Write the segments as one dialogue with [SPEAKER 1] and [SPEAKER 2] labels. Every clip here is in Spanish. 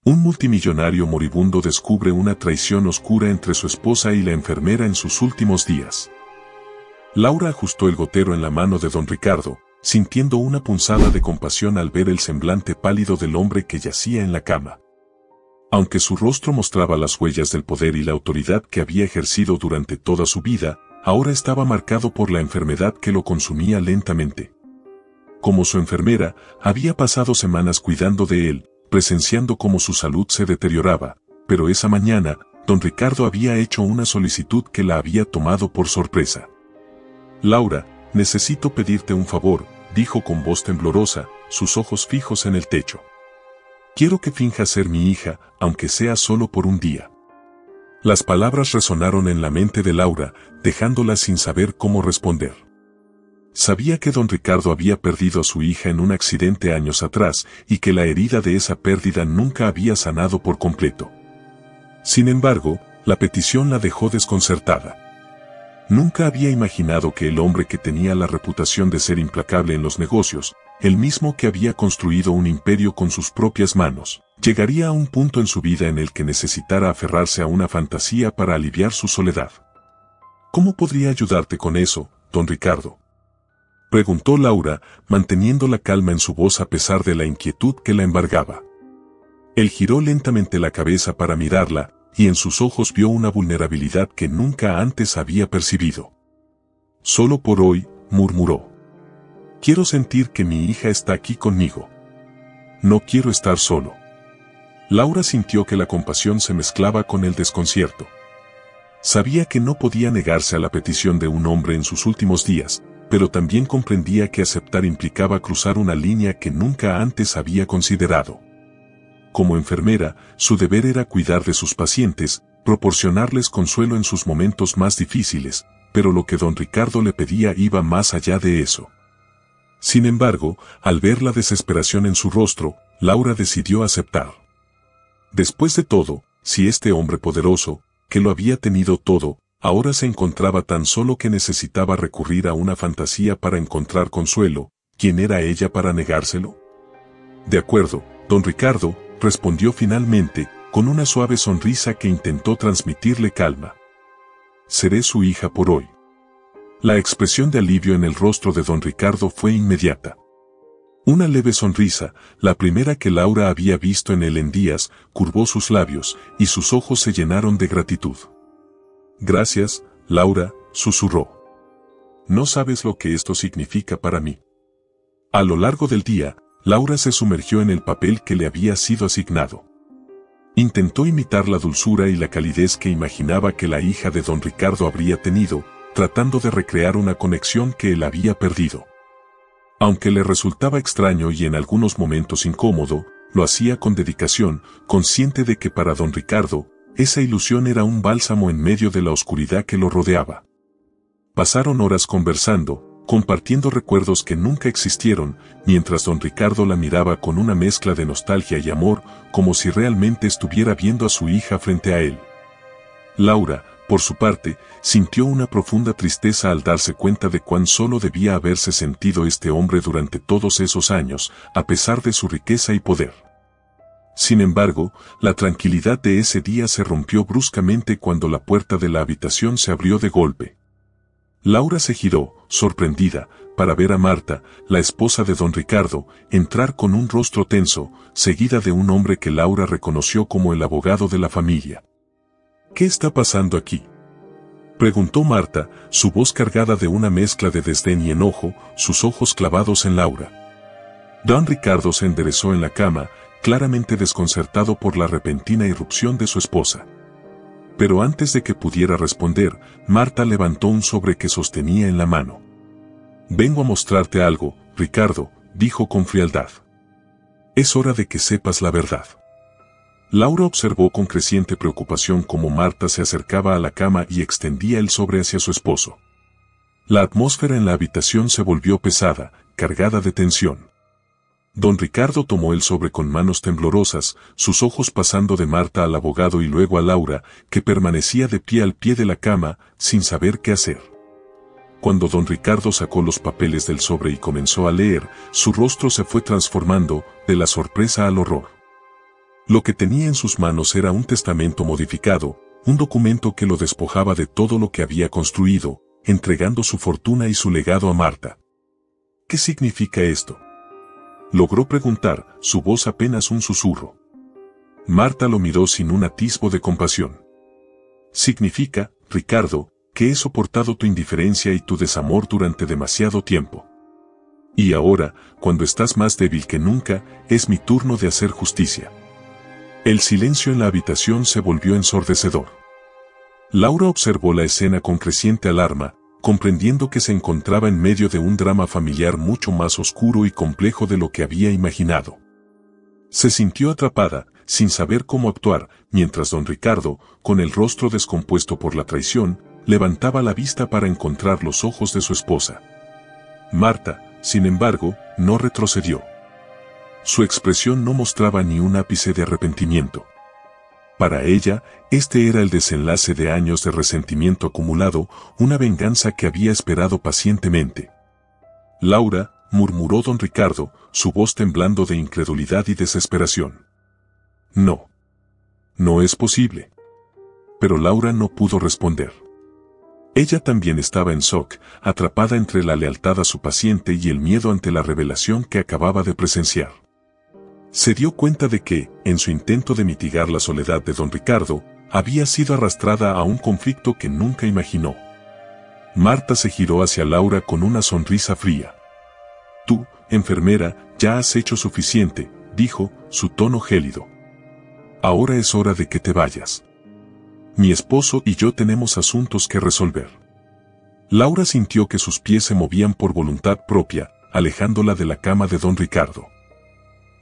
[SPEAKER 1] Un multimillonario moribundo descubre una traición oscura entre su esposa y la enfermera en sus últimos días. Laura ajustó el gotero en la mano de don Ricardo, sintiendo una punzada de compasión al ver el semblante pálido del hombre que yacía en la cama. Aunque su rostro mostraba las huellas del poder y la autoridad que había ejercido durante toda su vida, ahora estaba marcado por la enfermedad que lo consumía lentamente. Como su enfermera, había pasado semanas cuidando de él, presenciando cómo su salud se deterioraba, pero esa mañana, don Ricardo había hecho una solicitud que la había tomado por sorpresa. «Laura, necesito pedirte un favor», dijo con voz temblorosa, sus ojos fijos en el techo. «Quiero que finjas ser mi hija, aunque sea solo por un día». Las palabras resonaron en la mente de Laura, dejándola sin saber cómo responder. Sabía que don Ricardo había perdido a su hija en un accidente años atrás y que la herida de esa pérdida nunca había sanado por completo. Sin embargo, la petición la dejó desconcertada. Nunca había imaginado que el hombre que tenía la reputación de ser implacable en los negocios, el mismo que había construido un imperio con sus propias manos, llegaría a un punto en su vida en el que necesitara aferrarse a una fantasía para aliviar su soledad. «¿Cómo podría ayudarte con eso, don Ricardo?», preguntó Laura, manteniendo la calma en su voz a pesar de la inquietud que la embargaba. Él giró lentamente la cabeza para mirarla, y en sus ojos vio una vulnerabilidad que nunca antes había percibido. «Solo por hoy», murmuró. «Quiero sentir que mi hija está aquí conmigo. No quiero estar solo». Laura sintió que la compasión se mezclaba con el desconcierto. Sabía que no podía negarse a la petición de un hombre en sus últimos días, pero también comprendía que aceptar implicaba cruzar una línea que nunca antes había considerado. Como enfermera, su deber era cuidar de sus pacientes, proporcionarles consuelo en sus momentos más difíciles, pero lo que don Ricardo le pedía iba más allá de eso. Sin embargo, al ver la desesperación en su rostro, Laura decidió aceptar. Después de todo, si este hombre poderoso, que lo había tenido todo, ahora se encontraba tan solo que necesitaba recurrir a una fantasía para encontrar consuelo, ¿quién era ella para negárselo? «De acuerdo, don Ricardo», respondió finalmente, con una suave sonrisa que intentó transmitirle calma. «Seré su hija por hoy». La expresión de alivio en el rostro de don Ricardo fue inmediata. Una leve sonrisa, la primera que Laura había visto en él en días, curvó sus labios, y sus ojos se llenaron de gratitud. «Gracias, Laura», susurró. «No sabes lo que esto significa para mí». A lo largo del día, Laura se sumergió en el papel que le había sido asignado. Intentó imitar la dulzura y la calidez que imaginaba que la hija de don Ricardo habría tenido, tratando de recrear una conexión que él había perdido. Aunque le resultaba extraño y en algunos momentos incómodo, lo hacía con dedicación, consciente de que para don Ricardo, esa ilusión era un bálsamo en medio de la oscuridad que lo rodeaba. Pasaron horas conversando, compartiendo recuerdos que nunca existieron, mientras don Ricardo la miraba con una mezcla de nostalgia y amor, como si realmente estuviera viendo a su hija frente a él. Laura, por su parte, sintió una profunda tristeza al darse cuenta de cuán solo debía haberse sentido este hombre durante todos esos años, a pesar de su riqueza y poder. Sin embargo, la tranquilidad de ese día se rompió bruscamente cuando la puerta de la habitación se abrió de golpe. Laura se giró, sorprendida, para ver a Marta, la esposa de don Ricardo, entrar con un rostro tenso, seguida de un hombre que Laura reconoció como el abogado de la familia. «¿Qué está pasando aquí?», preguntó Marta, su voz cargada de una mezcla de desdén y enojo, sus ojos clavados en Laura. Don Ricardo se enderezó en la cama, claramente desconcertado por la repentina irrupción de su esposa. Pero antes de que pudiera responder, Marta levantó un sobre que sostenía en la mano. «Vengo a mostrarte algo, Ricardo», dijo con frialdad. «Es hora de que sepas la verdad». Laura observó con creciente preocupación cómo Marta se acercaba a la cama y extendía el sobre hacia su esposo. La atmósfera en la habitación se volvió pesada, cargada de tensión. Don Ricardo tomó el sobre con manos temblorosas, sus ojos pasando de Marta al abogado y luego a Laura, que permanecía de pie al pie de la cama, sin saber qué hacer. Cuando don Ricardo sacó los papeles del sobre y comenzó a leer, su rostro se fue transformando, de la sorpresa al horror. Lo que tenía en sus manos era un testamento modificado, un documento que lo despojaba de todo lo que había construido, entregando su fortuna y su legado a Marta. ¿Qué significa esto?, logró preguntar, su voz apenas un susurro. Marta lo miró sin un atisbo de compasión. Significa, Ricardo, que he soportado tu indiferencia y tu desamor durante demasiado tiempo. Y ahora, cuando estás más débil que nunca, es mi turno de hacer justicia. El silencio en la habitación se volvió ensordecedor. Laura observó la escena con creciente alarma, comprendiendo que se encontraba en medio de un drama familiar mucho más oscuro y complejo de lo que había imaginado. Se sintió atrapada, sin saber cómo actuar, mientras don Ricardo, con el rostro descompuesto por la traición, levantaba la vista para encontrar los ojos de su esposa. Marta, sin embargo, no retrocedió. Su expresión no mostraba ni un ápice de arrepentimiento. Para ella, este era el desenlace de años de resentimiento acumulado, una venganza que había esperado pacientemente. Laura, murmuró don Ricardo, su voz temblando de incredulidad y desesperación. No. No es posible. Pero Laura no pudo responder. Ella también estaba en shock, atrapada entre la lealtad a su paciente y el miedo ante la revelación que acababa de presenciar. Se dio cuenta de que, en su intento de mitigar la soledad de don Ricardo, había sido arrastrada a un conflicto que nunca imaginó. Marta se giró hacia Laura con una sonrisa fría. Tú, enfermera, ya has hecho suficiente, dijo, su tono gélido. Ahora es hora de que te vayas. Mi esposo y yo tenemos asuntos que resolver. Laura sintió que sus pies se movían por voluntad propia, alejándola de la cama de don Ricardo.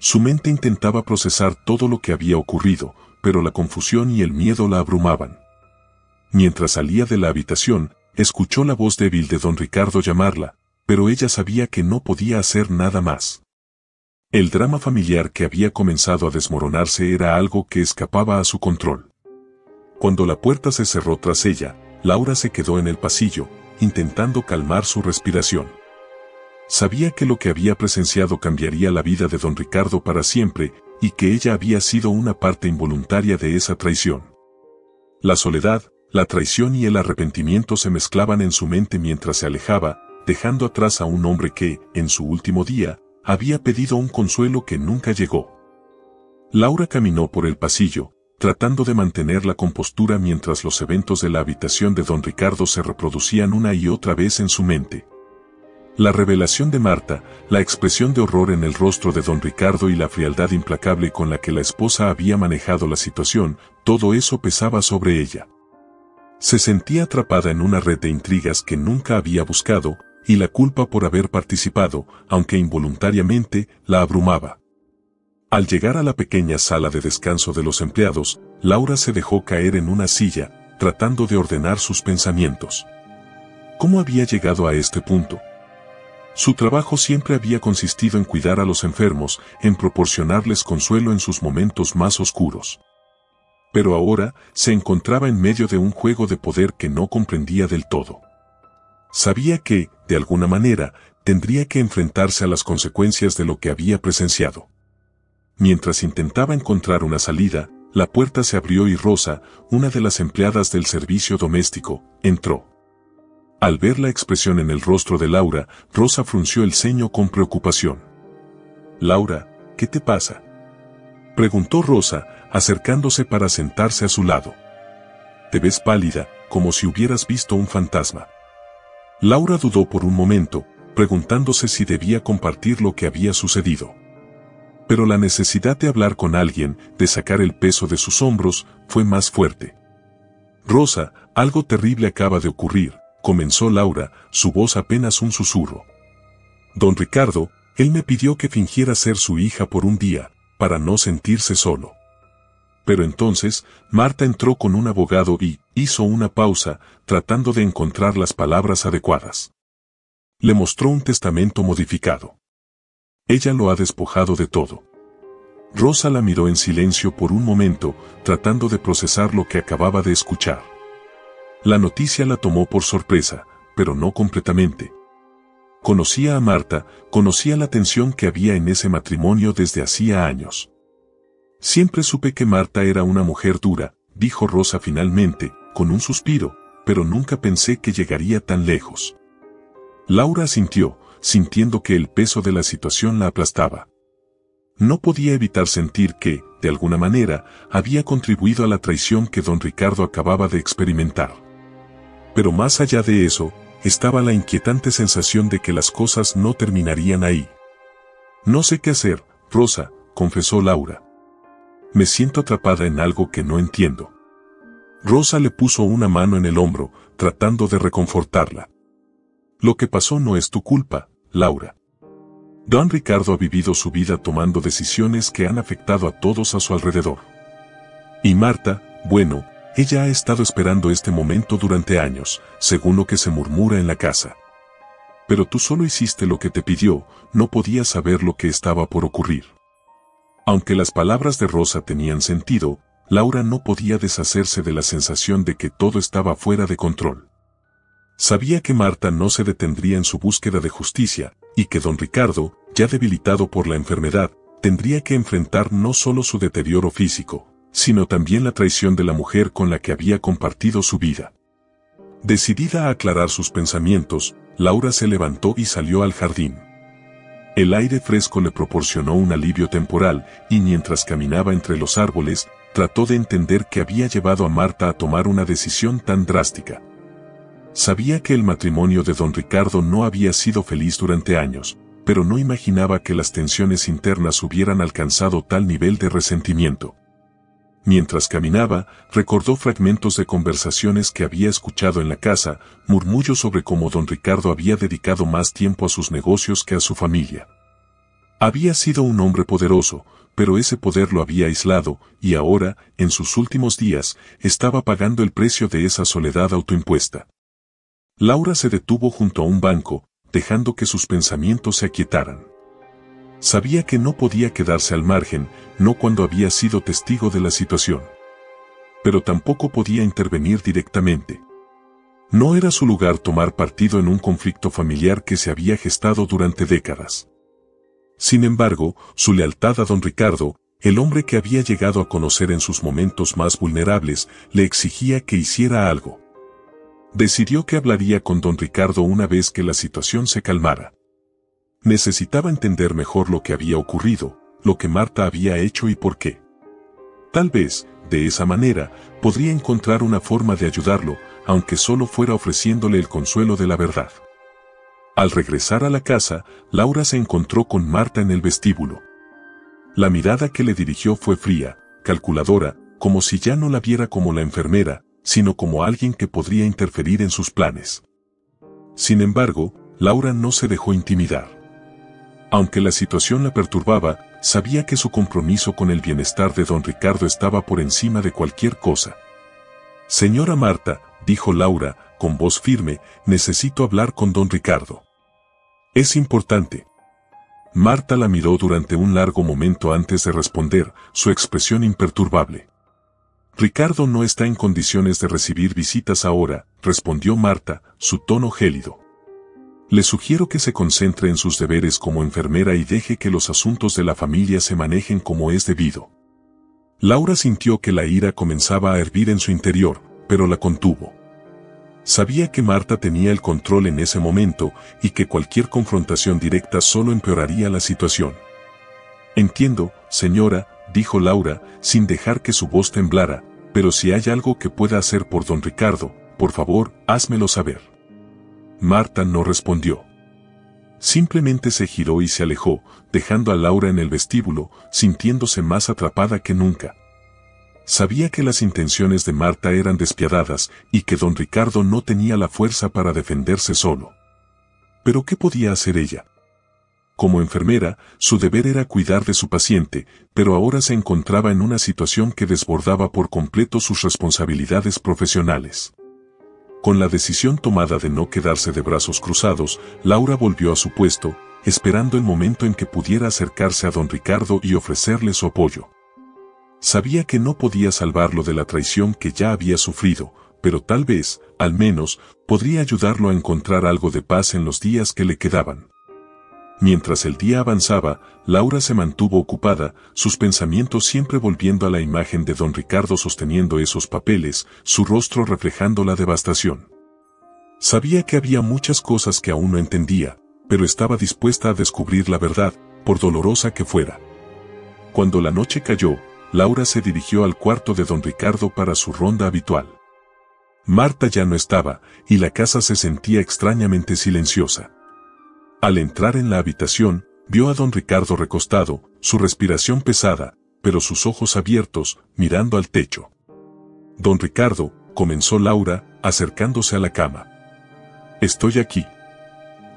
[SPEAKER 1] Su mente intentaba procesar todo lo que había ocurrido, pero la confusión y el miedo la abrumaban. Mientras salía de la habitación, escuchó la voz débil de don Ricardo llamarla, pero ella sabía que no podía hacer nada más. El drama familiar que había comenzado a desmoronarse era algo que escapaba a su control. Cuando la puerta se cerró tras ella, Laura se quedó en el pasillo, intentando calmar su respiración. Sabía que lo que había presenciado cambiaría la vida de don Ricardo para siempre, y que ella había sido una parte involuntaria de esa traición. La soledad, la traición y el arrepentimiento se mezclaban en su mente mientras se alejaba, dejando atrás a un hombre que, en su último día, había pedido un consuelo que nunca llegó. Laura caminó por el pasillo, tratando de mantener la compostura mientras los eventos de la habitación de don Ricardo se reproducían una y otra vez en su mente. La revelación de Marta, la expresión de horror en el rostro de don Ricardo y la frialdad implacable con la que la esposa había manejado la situación, todo eso pesaba sobre ella. Se sentía atrapada en una red de intrigas que nunca había buscado, y la culpa por haber participado, aunque involuntariamente, la abrumaba. Al llegar a la pequeña sala de descanso de los empleados, Laura se dejó caer en una silla, tratando de ordenar sus pensamientos. ¿Cómo había llegado a este punto? Su trabajo siempre había consistido en cuidar a los enfermos, en proporcionarles consuelo en sus momentos más oscuros. Pero ahora se encontraba en medio de un juego de poder que no comprendía del todo. Sabía que, de alguna manera, tendría que enfrentarse a las consecuencias de lo que había presenciado. Mientras intentaba encontrar una salida, la puerta se abrió y Rosa, una de las empleadas del servicio doméstico, entró. Al ver la expresión en el rostro de Laura, Rosa frunció el ceño con preocupación. «Laura, ¿qué te pasa?», preguntó Rosa, acercándose para sentarse a su lado. «Te ves pálida, como si hubieras visto un fantasma». Laura dudó por un momento, preguntándose si debía compartir lo que había sucedido. Pero la necesidad de hablar con alguien, de sacar el peso de sus hombros, fue más fuerte. «Rosa, algo terrible acaba de ocurrir», comenzó Laura, su voz apenas un susurro. «Don Ricardo, él me pidió que fingiera ser su hija por un día, para no sentirse solo». Pero entonces, Marta entró con un abogado y hizo una pausa, tratando de encontrar las palabras adecuadas. Le mostró un testamento modificado. Ella lo ha despojado de todo. Rosa la miró en silencio por un momento, tratando de procesar lo que acababa de escuchar. La noticia la tomó por sorpresa, pero no completamente. Conocía a Marta, conocía la tensión que había en ese matrimonio desde hacía años. Siempre supe que Marta era una mujer dura, dijo Rosa finalmente, con un suspiro, pero nunca pensé que llegaría tan lejos. Laura asintió, sintiendo que el peso de la situación la aplastaba. No podía evitar sentir que, de alguna manera, había contribuido a la traición que don Ricardo acababa de experimentar. Pero más allá de eso, estaba la inquietante sensación de que las cosas no terminarían ahí. No sé qué hacer, Rosa, confesó Laura. Me siento atrapada en algo que no entiendo. Rosa le puso una mano en el hombro, tratando de reconfortarla. Lo que pasó no es tu culpa, Laura. Don Ricardo ha vivido su vida tomando decisiones que han afectado a todos a su alrededor. Y Marta, bueno, ella ha estado esperando este momento durante años, según lo que se murmura en la casa. Pero tú solo hiciste lo que te pidió, no podías saber lo que estaba por ocurrir. Aunque las palabras de Rosa tenían sentido, Laura no podía deshacerse de la sensación de que todo estaba fuera de control. Sabía que Marta no se detendría en su búsqueda de justicia, y que don Ricardo, ya debilitado por la enfermedad, tendría que enfrentar no solo su deterioro físico, sino también la traición de la mujer con la que había compartido su vida. Decidida a aclarar sus pensamientos, Laura se levantó y salió al jardín. El aire fresco le proporcionó un alivio temporal, y mientras caminaba entre los árboles, trató de entender qué había llevado a Marta a tomar una decisión tan drástica. Sabía que el matrimonio de don Ricardo no había sido feliz durante años, pero no imaginaba que las tensiones internas hubieran alcanzado tal nivel de resentimiento. Mientras caminaba, recordó fragmentos de conversaciones que había escuchado en la casa, murmullos sobre cómo don Ricardo había dedicado más tiempo a sus negocios que a su familia. Había sido un hombre poderoso, pero ese poder lo había aislado, y ahora, en sus últimos días, estaba pagando el precio de esa soledad autoimpuesta. Laura se detuvo junto a un banco, dejando que sus pensamientos se aquietaran. Sabía que no podía quedarse al margen, no cuando había sido testigo de la situación. Pero tampoco podía intervenir directamente. No era su lugar tomar partido en un conflicto familiar que se había gestado durante décadas. Sin embargo, su lealtad a don Ricardo, el hombre que había llegado a conocer en sus momentos más vulnerables, le exigía que hiciera algo. Decidió que hablaría con don Ricardo una vez que la situación se calmara. Necesitaba entender mejor lo que había ocurrido, lo que Marta había hecho y por qué. Tal vez, de esa manera, podría encontrar una forma de ayudarlo, aunque solo fuera ofreciéndole el consuelo de la verdad. Al regresar a la casa, Laura se encontró con Marta en el vestíbulo. La mirada que le dirigió fue fría, calculadora, como si ya no la viera como la enfermera, sino como alguien que podría interferir en sus planes. Sin embargo, Laura no se dejó intimidar. Aunque la situación la perturbaba, sabía que su compromiso con el bienestar de don Ricardo estaba por encima de cualquier cosa. Señora Marta, dijo Laura, con voz firme, necesito hablar con don Ricardo. Es importante. Marta la miró durante un largo momento antes de responder, su expresión imperturbable. Ricardo no está en condiciones de recibir visitas ahora, respondió Marta, su tono gélido. Le sugiero que se concentre en sus deberes como enfermera y deje que los asuntos de la familia se manejen como es debido. Laura sintió que la ira comenzaba a hervir en su interior, pero la contuvo. Sabía que Marta tenía el control en ese momento y que cualquier confrontación directa solo empeoraría la situación. Entiendo, señora, dijo Laura, sin dejar que su voz temblara, pero si hay algo que pueda hacer por don Ricardo, por favor, házmelo saber. Marta no respondió. Simplemente se giró y se alejó, dejando a Laura en el vestíbulo, sintiéndose más atrapada que nunca. Sabía que las intenciones de Marta eran despiadadas y que don Ricardo no tenía la fuerza para defenderse solo. ¿Pero qué podía hacer ella? Como enfermera, su deber era cuidar de su paciente, pero ahora se encontraba en una situación que desbordaba por completo sus responsabilidades profesionales. Con la decisión tomada de no quedarse de brazos cruzados, Laura volvió a su puesto, esperando el momento en que pudiera acercarse a don Ricardo y ofrecerle su apoyo. Sabía que no podía salvarlo de la traición que ya había sufrido, pero tal vez, al menos, podría ayudarlo a encontrar algo de paz en los días que le quedaban. Mientras el día avanzaba, Laura se mantuvo ocupada, sus pensamientos siempre volviendo a la imagen de don Ricardo sosteniendo esos papeles, su rostro reflejando la devastación. Sabía que había muchas cosas que aún no entendía, pero estaba dispuesta a descubrir la verdad, por dolorosa que fuera. Cuando la noche cayó, Laura se dirigió al cuarto de don Ricardo para su ronda habitual. Marta ya no estaba, y la casa se sentía extrañamente silenciosa. Al entrar en la habitación, vio a don Ricardo recostado, su respiración pesada, pero sus ojos abiertos, mirando al techo. Don Ricardo, comenzó Laura, acercándose a la cama. Estoy aquí.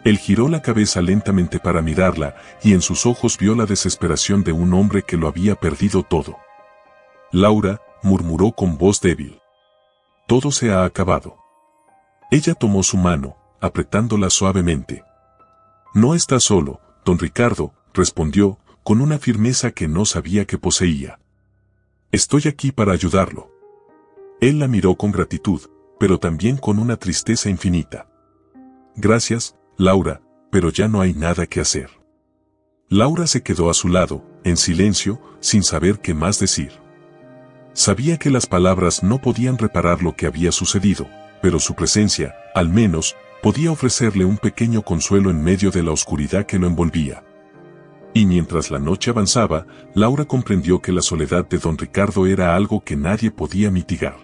[SPEAKER 1] Él giró la cabeza lentamente para mirarla, y en sus ojos vio la desesperación de un hombre que lo había perdido todo. Laura, murmuró con voz débil. Todo se ha acabado. Ella tomó su mano, apretándola suavemente. No está solo, don Ricardo, respondió, con una firmeza que no sabía que poseía. Estoy aquí para ayudarlo. Él la miró con gratitud, pero también con una tristeza infinita. Gracias, Laura, pero ya no hay nada que hacer. Laura se quedó a su lado, en silencio, sin saber qué más decir. Sabía que las palabras no podían reparar lo que había sucedido, pero su presencia, al menos, podía ofrecerle un pequeño consuelo en medio de la oscuridad que lo envolvía. Y mientras la noche avanzaba, Laura comprendió que la soledad de don Ricardo era algo que nadie podía mitigar.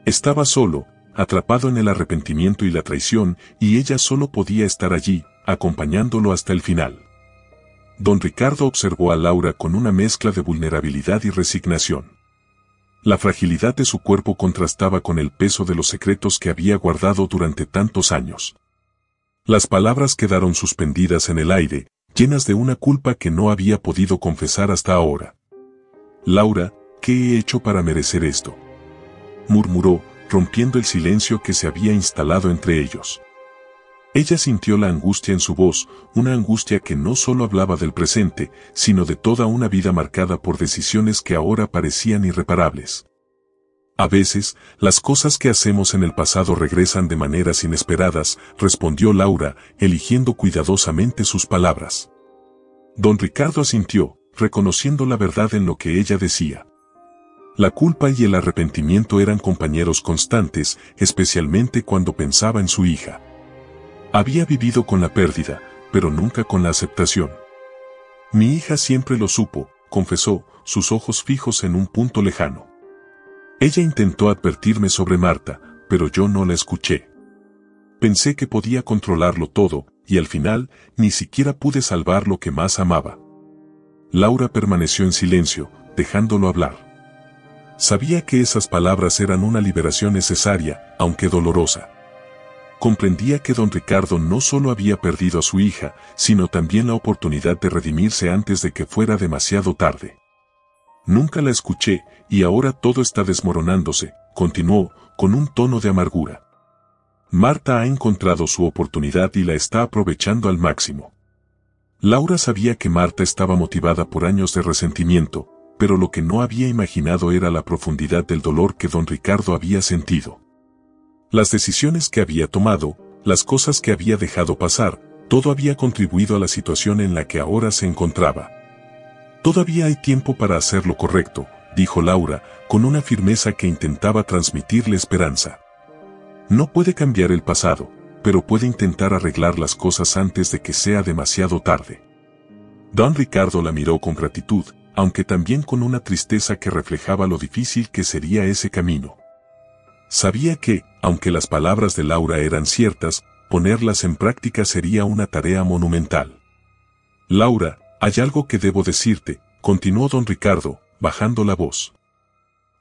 [SPEAKER 1] Estaba solo, atrapado en el arrepentimiento y la traición, y ella solo podía estar allí, acompañándolo hasta el final. Don Ricardo observó a Laura con una mezcla de vulnerabilidad y resignación. La fragilidad de su cuerpo contrastaba con el peso de los secretos que había guardado durante tantos años. Las palabras quedaron suspendidas en el aire, llenas de una culpa que no había podido confesar hasta ahora. Laura, ¿qué he hecho para merecer esto?, murmuró, rompiendo el silencio que se había instalado entre ellos. Ella sintió la angustia en su voz, una angustia que no solo hablaba del presente, sino de toda una vida marcada por decisiones que ahora parecían irreparables. A veces, las cosas que hacemos en el pasado regresan de maneras inesperadas, respondió Laura, eligiendo cuidadosamente sus palabras. Don Ricardo asintió, reconociendo la verdad en lo que ella decía. La culpa y el arrepentimiento eran compañeros constantes, especialmente cuando pensaba en su hija. Había vivido con la pérdida, pero nunca con la aceptación. Mi hija siempre lo supo, confesó, sus ojos fijos en un punto lejano. Ella intentó advertirme sobre Marta, pero yo no la escuché. Pensé que podía controlarlo todo, y al final, ni siquiera pude salvar lo que más amaba. Laura permaneció en silencio, dejándolo hablar. Sabía que esas palabras eran una liberación necesaria, aunque dolorosa. Comprendía que don Ricardo no solo había perdido a su hija, sino también la oportunidad de redimirse antes de que fuera demasiado tarde. Nunca la escuché, y ahora todo está desmoronándose, continuó, con un tono de amargura. Marta ha encontrado su oportunidad y la está aprovechando al máximo. Laura sabía que Marta estaba motivada por años de resentimiento, pero lo que no había imaginado era la profundidad del dolor que don Ricardo había sentido. Las decisiones que había tomado, las cosas que había dejado pasar, todo había contribuido a la situación en la que ahora se encontraba. Todavía hay tiempo para hacer lo correcto, dijo Laura, con una firmeza que intentaba transmitirle esperanza. No puede cambiar el pasado, pero puede intentar arreglar las cosas antes de que sea demasiado tarde. Don Ricardo la miró con gratitud, aunque también con una tristeza que reflejaba lo difícil que sería ese camino. Sabía que, aunque las palabras de Laura eran ciertas, ponerlas en práctica sería una tarea monumental. Laura, hay algo que debo decirte, continuó don Ricardo, bajando la voz.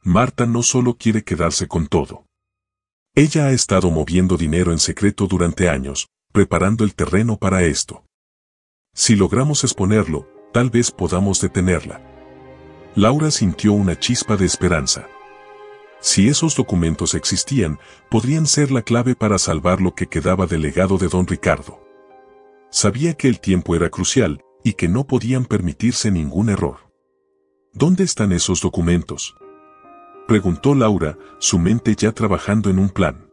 [SPEAKER 1] Marta no solo quiere quedarse con todo. Ella ha estado moviendo dinero en secreto durante años, preparando el terreno para esto. Si logramos exponerlo, tal vez podamos detenerla. Laura sintió una chispa de esperanza. Si esos documentos existían, podrían ser la clave para salvar lo que quedaba del legado de don Ricardo. Sabía que el tiempo era crucial, y que no podían permitirse ningún error. ¿Dónde están esos documentos?, preguntó Laura, su mente ya trabajando en un plan.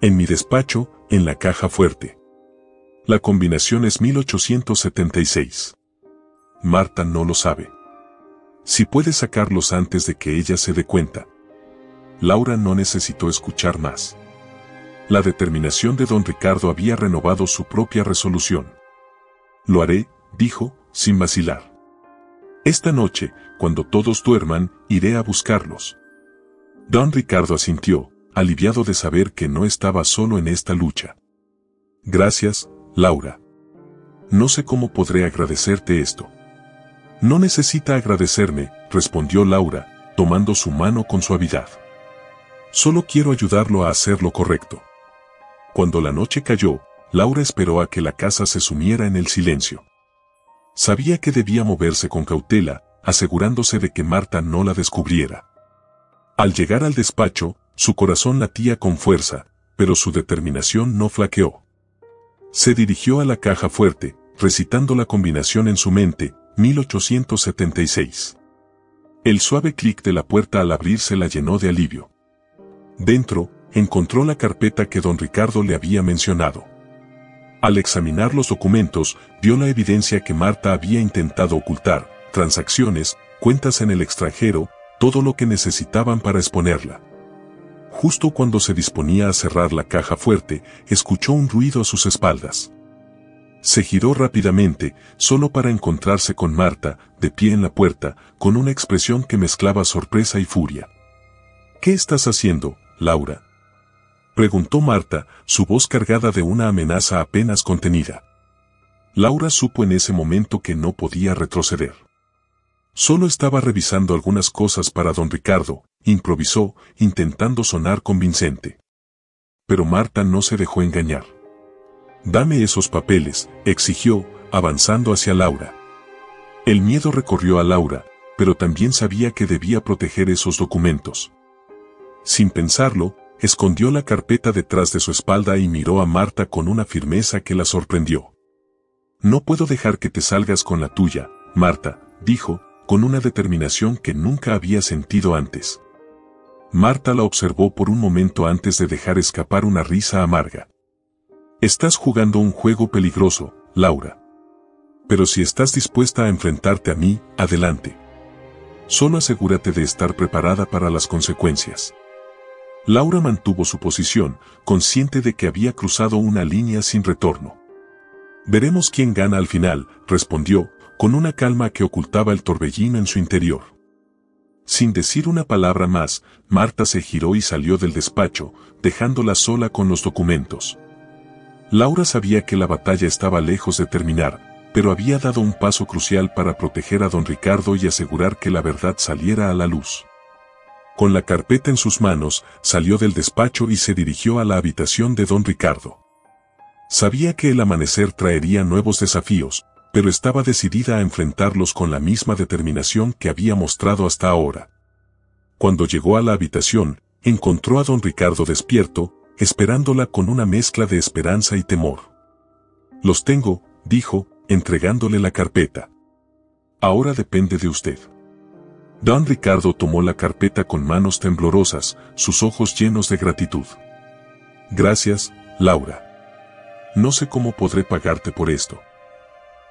[SPEAKER 1] En mi despacho, en la caja fuerte. La combinación es 1876. Marta no lo sabe. Si puede sacarlos antes de que ella se dé cuenta. Laura no necesitó escuchar más. La determinación de don Ricardo había renovado su propia resolución. Lo haré, dijo, sin vacilar. Esta noche, cuando todos duerman, iré a buscarlos. Don Ricardo asintió, aliviado de saber que no estaba solo en esta lucha. Gracias, Laura. No sé cómo podré agradecerte esto. No necesita agradecerme, respondió Laura, tomando su mano con suavidad. Solo quiero ayudarlo a hacer lo correcto. Cuando la noche cayó, Laura esperó a que la casa se sumiera en el silencio. Sabía que debía moverse con cautela, asegurándose de que Marta no la descubriera. Al llegar al despacho, su corazón latía con fuerza, pero su determinación no flaqueó. Se dirigió a la caja fuerte, recitando la combinación en su mente, 1876. El suave clic de la puerta al abrirse la llenó de alivio. Dentro, encontró la carpeta que don Ricardo le había mencionado. Al examinar los documentos, vio la evidencia que Marta había intentado ocultar, transacciones, cuentas en el extranjero, todo lo que necesitaban para exponerla. Justo cuando se disponía a cerrar la caja fuerte, escuchó un ruido a sus espaldas. Se giró rápidamente, solo para encontrarse con Marta, de pie en la puerta, con una expresión que mezclaba sorpresa y furia. ¿Qué estás haciendo, Laura?, preguntó Marta, su voz cargada de una amenaza apenas contenida. Laura supo en ese momento que no podía retroceder. Solo estaba revisando algunas cosas para don Ricardo, improvisó, intentando sonar convincente. Pero Marta no se dejó engañar. «Dame esos papeles», exigió, avanzando hacia Laura. El miedo recorrió a Laura, pero también sabía que debía proteger esos documentos. Sin pensarlo, escondió la carpeta detrás de su espalda y miró a Marta con una firmeza que la sorprendió. «No puedo dejar que te salgas con la tuya, Marta», dijo, con una determinación que nunca había sentido antes. Marta la observó por un momento antes de dejar escapar una risa amarga. «Estás jugando un juego peligroso, Laura. Pero si estás dispuesta a enfrentarte a mí, adelante. Solo asegúrate de estar preparada para las consecuencias». Laura mantuvo su posición, consciente de que había cruzado una línea sin retorno. «Veremos quién gana al final», respondió, con una calma que ocultaba el torbellino en su interior. Sin decir una palabra más, Marta se giró y salió del despacho, dejándola sola con los documentos. Laura sabía que la batalla estaba lejos de terminar, pero había dado un paso crucial para proteger a don Ricardo y asegurar que la verdad saliera a la luz. Con la carpeta en sus manos, salió del despacho y se dirigió a la habitación de don Ricardo. Sabía que el amanecer traería nuevos desafíos, pero estaba decidida a enfrentarlos con la misma determinación que había mostrado hasta ahora. Cuando llegó a la habitación, encontró a don Ricardo despierto, esperándola con una mezcla de esperanza y temor. «Los tengo», dijo, entregándole la carpeta. «Ahora depende de usted». Don Ricardo tomó la carpeta con manos temblorosas, sus ojos llenos de gratitud. «Gracias, Laura. No sé cómo podré pagarte por esto».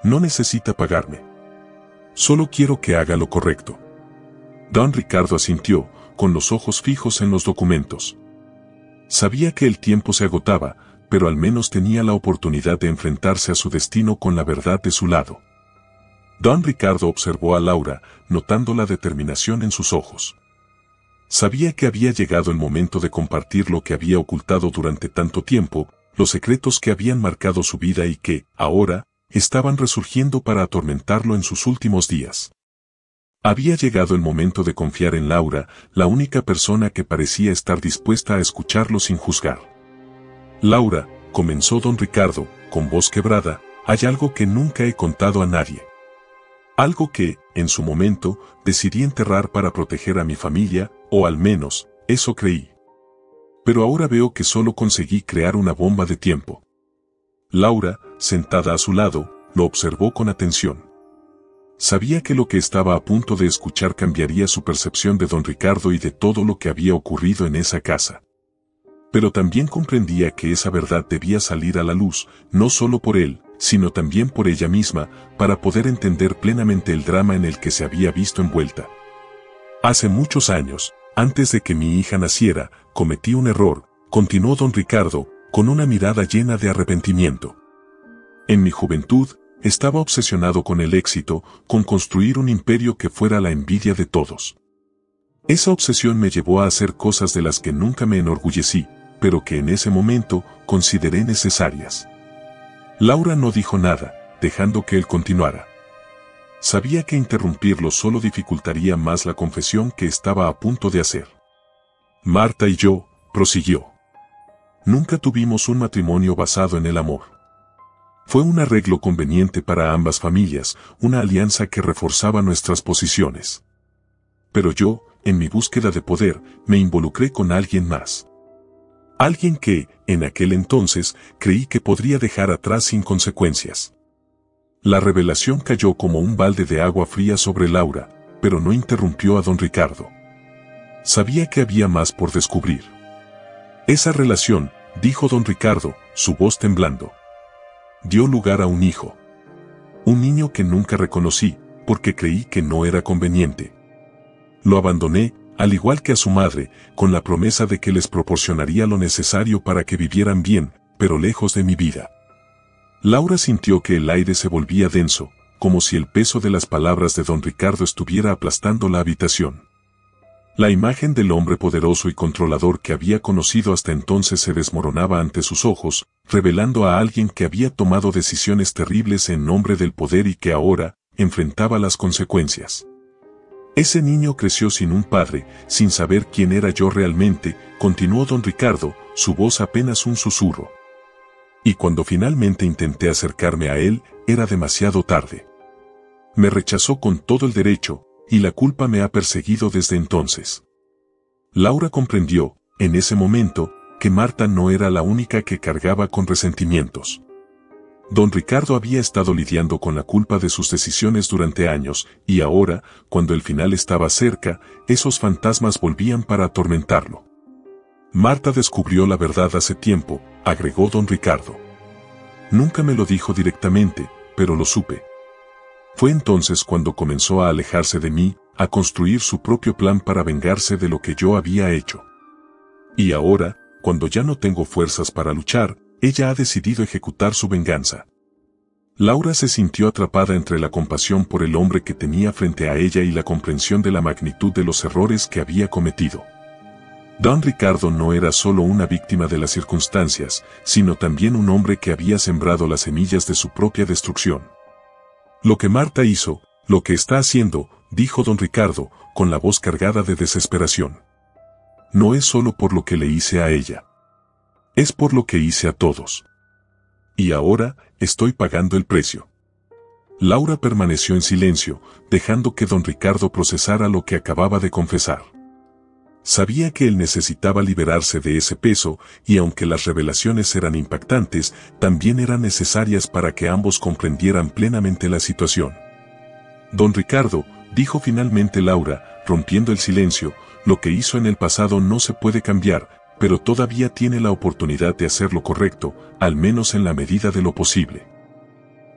[SPEAKER 1] «No necesita pagarme. Solo quiero que haga lo correcto». Don Ricardo asintió, con los ojos fijos en los documentos. Sabía que el tiempo se agotaba, pero al menos tenía la oportunidad de enfrentarse a su destino con la verdad de su lado. Don Ricardo observó a Laura, notando la determinación en sus ojos. Sabía que había llegado el momento de compartir lo que había ocultado durante tanto tiempo, los secretos que habían marcado su vida y que, ahora, estaban resurgiendo para atormentarlo en sus últimos días. Había llegado el momento de confiar en Laura, la única persona que parecía estar dispuesta a escucharlo sin juzgar. «Laura», comenzó don Ricardo, con voz quebrada, «hay algo que nunca he contado a nadie. Algo que, en su momento, decidí enterrar para proteger a mi familia, o al menos, eso creí. Pero ahora veo que solo conseguí crear una bomba de tiempo». Laura, sentada a su lado, lo observó con atención. Sabía que lo que estaba a punto de escuchar cambiaría su percepción de don Ricardo y de todo lo que había ocurrido en esa casa. Pero también comprendía que esa verdad debía salir a la luz, no solo por él, sino también por ella misma, para poder entender plenamente el drama en el que se había visto envuelta. Hace muchos años, antes de que mi hija naciera, cometí un error, continuó don Ricardo, con una mirada llena de arrepentimiento. En mi juventud, estaba obsesionado con el éxito, con construir un imperio que fuera la envidia de todos. Esa obsesión me llevó a hacer cosas de las que nunca me enorgullecí, pero que en ese momento consideré necesarias. Laura no dijo nada, dejando que él continuara. Sabía que interrumpirlo solo dificultaría más la confesión que estaba a punto de hacer. Marta y yo, prosiguió. Nunca tuvimos un matrimonio basado en el amor. Fue un arreglo conveniente para ambas familias, una alianza que reforzaba nuestras posiciones. Pero yo, en mi búsqueda de poder, me involucré con alguien más. Alguien que, en aquel entonces, creí que podría dejar atrás sin consecuencias. La revelación cayó como un balde de agua fría sobre Laura, pero no interrumpió a don Ricardo. Sabía que había más por descubrir. Esa relación, dijo don Ricardo, su voz temblando, dio lugar a un hijo. Un niño que nunca reconocí, porque creí que no era conveniente. Lo abandoné, al igual que a su madre, con la promesa de que les proporcionaría lo necesario para que vivieran bien, pero lejos de mi vida. Laura sintió que el aire se volvía denso, como si el peso de las palabras de don Ricardo estuviera aplastando la habitación. La imagen del hombre poderoso y controlador que había conocido hasta entonces se desmoronaba ante sus ojos, revelando a alguien que había tomado decisiones terribles en nombre del poder y que ahora enfrentaba las consecuencias. Ese niño creció sin un padre, sin saber quién era yo realmente, continuó don Ricardo, su voz apenas un susurro. Y cuando finalmente intenté acercarme a él, era demasiado tarde. Me rechazó con todo el derecho, y la culpa me ha perseguido desde entonces. Laura comprendió, en ese momento, que Marta no era la única que cargaba con resentimientos. Don Ricardo había estado lidiando con la culpa de sus decisiones durante años, y ahora, cuando el final estaba cerca, esos fantasmas volvían para atormentarlo. Marta descubrió la verdad hace tiempo, agregó don Ricardo. Nunca me lo dijo directamente, pero lo supe. Fue entonces cuando comenzó a alejarse de mí, a construir su propio plan para vengarse de lo que yo había hecho. Y ahora, cuando ya no tengo fuerzas para luchar, ella ha decidido ejecutar su venganza. Laura se sintió atrapada entre la compasión por el hombre que tenía frente a ella y la comprensión de la magnitud de los errores que había cometido. Don Ricardo no era solo una víctima de las circunstancias, sino también un hombre que había sembrado las semillas de su propia destrucción. Lo que Marta hizo, lo que está haciendo, dijo don Ricardo, con la voz cargada de desesperación. No es solo por lo que le hice a ella. Es por lo que hice a todos. Y ahora, estoy pagando el precio. Laura permaneció en silencio, dejando que don Ricardo procesara lo que acababa de confesar. Sabía que él necesitaba liberarse de ese peso, y aunque las revelaciones eran impactantes, también eran necesarias para que ambos comprendieran plenamente la situación. Don Ricardo, dijo finalmente Laura, rompiendo el silencio, lo que hizo en el pasado no se puede cambiar, pero todavía tiene la oportunidad de hacer lo correcto, al menos en la medida de lo posible.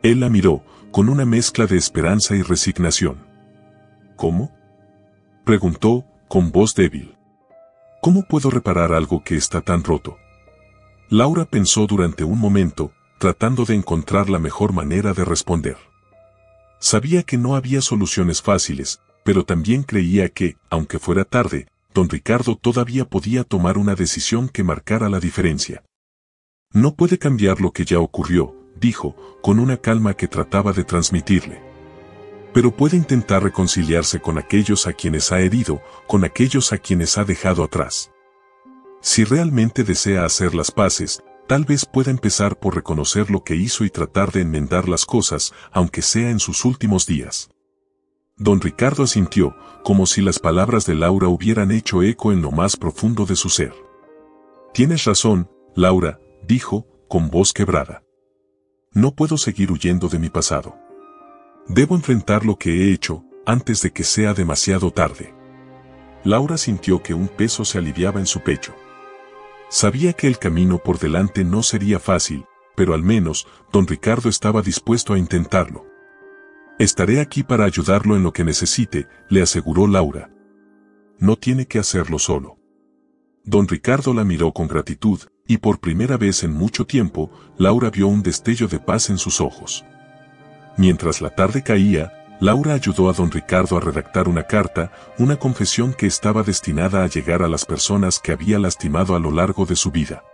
[SPEAKER 1] Él la miró, con una mezcla de esperanza y resignación. ¿Cómo?, preguntó, con voz débil. ¿Cómo puedo reparar algo que está tan roto? Laura pensó durante un momento, tratando de encontrar la mejor manera de responder. Sabía que no había soluciones fáciles, pero también creía que, aunque fuera tarde, don Ricardo todavía podía tomar una decisión que marcara la diferencia. No puede cambiar lo que ya ocurrió, dijo, con una calma que trataba de transmitirle. Pero puede intentar reconciliarse con aquellos a quienes ha herido, con aquellos a quienes ha dejado atrás. Si realmente desea hacer las paces, tal vez pueda empezar por reconocer lo que hizo y tratar de enmendar las cosas, aunque sea en sus últimos días. Don Ricardo asintió, como si las palabras de Laura hubieran hecho eco en lo más profundo de su ser. Tienes razón, Laura, dijo, con voz quebrada. No puedo seguir huyendo de mi pasado. Debo enfrentar lo que he hecho, antes de que sea demasiado tarde. Laura sintió que un peso se aliviaba en su pecho. Sabía que el camino por delante no sería fácil, pero al menos, don Ricardo estaba dispuesto a intentarlo. «Estaré aquí para ayudarlo en lo que necesite», le aseguró Laura. «No tiene que hacerlo solo». Don Ricardo la miró con gratitud, y por primera vez en mucho tiempo, Laura vio un destello de paz en sus ojos. Mientras la tarde caía, Laura ayudó a don Ricardo a redactar una carta, una confesión que estaba destinada a llegar a las personas que había lastimado a lo largo de su vida.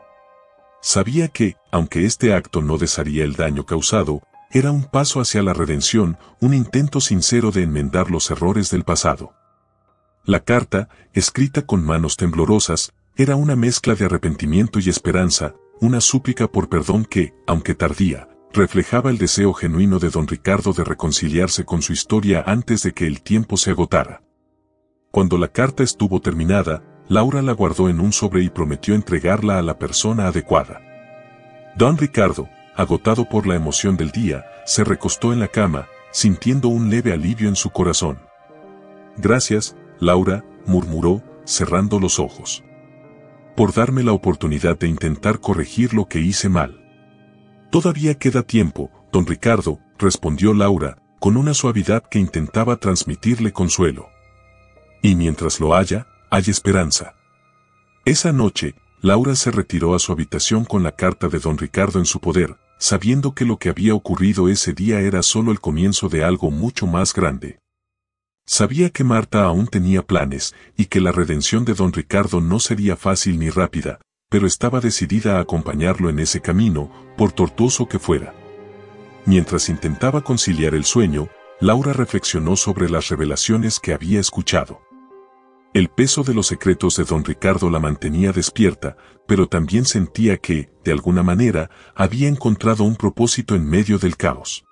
[SPEAKER 1] Sabía que, aunque este acto no desharía el daño causado, era un paso hacia la redención, un intento sincero de enmendar los errores del pasado. La carta, escrita con manos temblorosas, era una mezcla de arrepentimiento y esperanza, una súplica por perdón que, aunque tardía, reflejaba el deseo genuino de don Ricardo de reconciliarse con su historia antes de que el tiempo se agotara. Cuando la carta estuvo terminada, Laura la guardó en un sobre y prometió entregarla a la persona adecuada. Don Ricardo, agotado por la emoción del día, se recostó en la cama, sintiendo un leve alivio en su corazón. «Gracias, Laura», murmuró, cerrando los ojos. «Por darme la oportunidad de intentar corregir lo que hice mal». «Todavía queda tiempo, don Ricardo», respondió Laura, con una suavidad que intentaba transmitirle consuelo. «Y mientras lo haya, hay esperanza». Esa noche, Laura se retiró a su habitación con la carta de don Ricardo en su poder, sabiendo que lo que había ocurrido ese día era solo el comienzo de algo mucho más grande. Sabía que Marta aún tenía planes, y que la redención de don Ricardo no sería fácil ni rápida, pero estaba decidida a acompañarlo en ese camino, por tortuoso que fuera. Mientras intentaba conciliar el sueño, Laura reflexionó sobre las revelaciones que había escuchado. El peso de los secretos de don Ricardo la mantenía despierta, pero también sentía que, de alguna manera, había encontrado un propósito en medio del caos.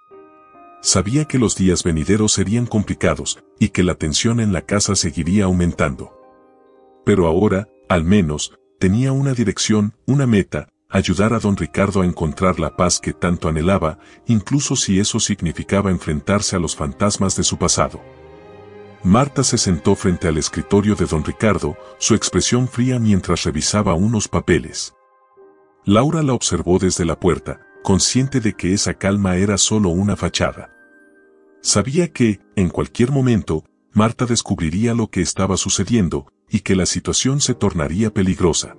[SPEAKER 1] Sabía que los días venideros serían complicados, y que la tensión en la casa seguiría aumentando. Pero ahora, al menos, tenía una dirección, una meta: ayudar a don Ricardo a encontrar la paz que tanto anhelaba, incluso si eso significaba enfrentarse a los fantasmas de su pasado. Marta se sentó frente al escritorio de don Ricardo, su expresión fría mientras revisaba unos papeles. Laura la observó desde la puerta, consciente de que esa calma era solo una fachada. Sabía que, en cualquier momento, Marta descubriría lo que estaba sucediendo, y que la situación se tornaría peligrosa.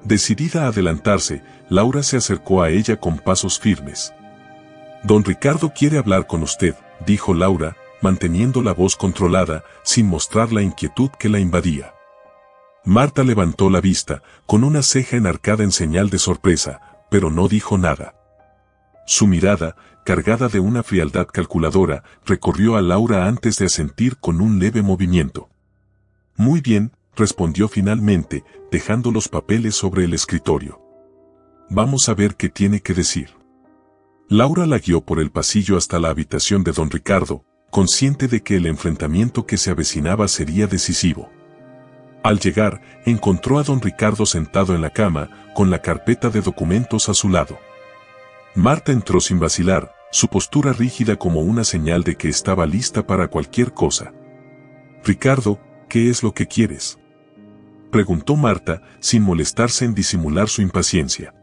[SPEAKER 1] Decidida a adelantarse, Laura se acercó a ella con pasos firmes. «Don Ricardo quiere hablar con usted», dijo Laura, manteniendo la voz controlada, sin mostrar la inquietud que la invadía. Marta levantó la vista, con una ceja enarcada en señal de sorpresa, pero no dijo nada. Su mirada, cargada de una frialdad calculadora, recorrió a Laura antes de asentir con un leve movimiento. «Muy bien», respondió finalmente, dejando los papeles sobre el escritorio. «Vamos a ver qué tiene que decir». Laura la guió por el pasillo hasta la habitación de don Ricardo, consciente de que el enfrentamiento que se avecinaba sería decisivo. Al llegar, encontró a don Ricardo sentado en la cama, con la carpeta de documentos a su lado. Marta entró sin vacilar, su postura rígida como una señal de que estaba lista para cualquier cosa. «Ricardo, ¿qué es lo que quieres?», preguntó Marta, sin molestarse en disimular su impaciencia.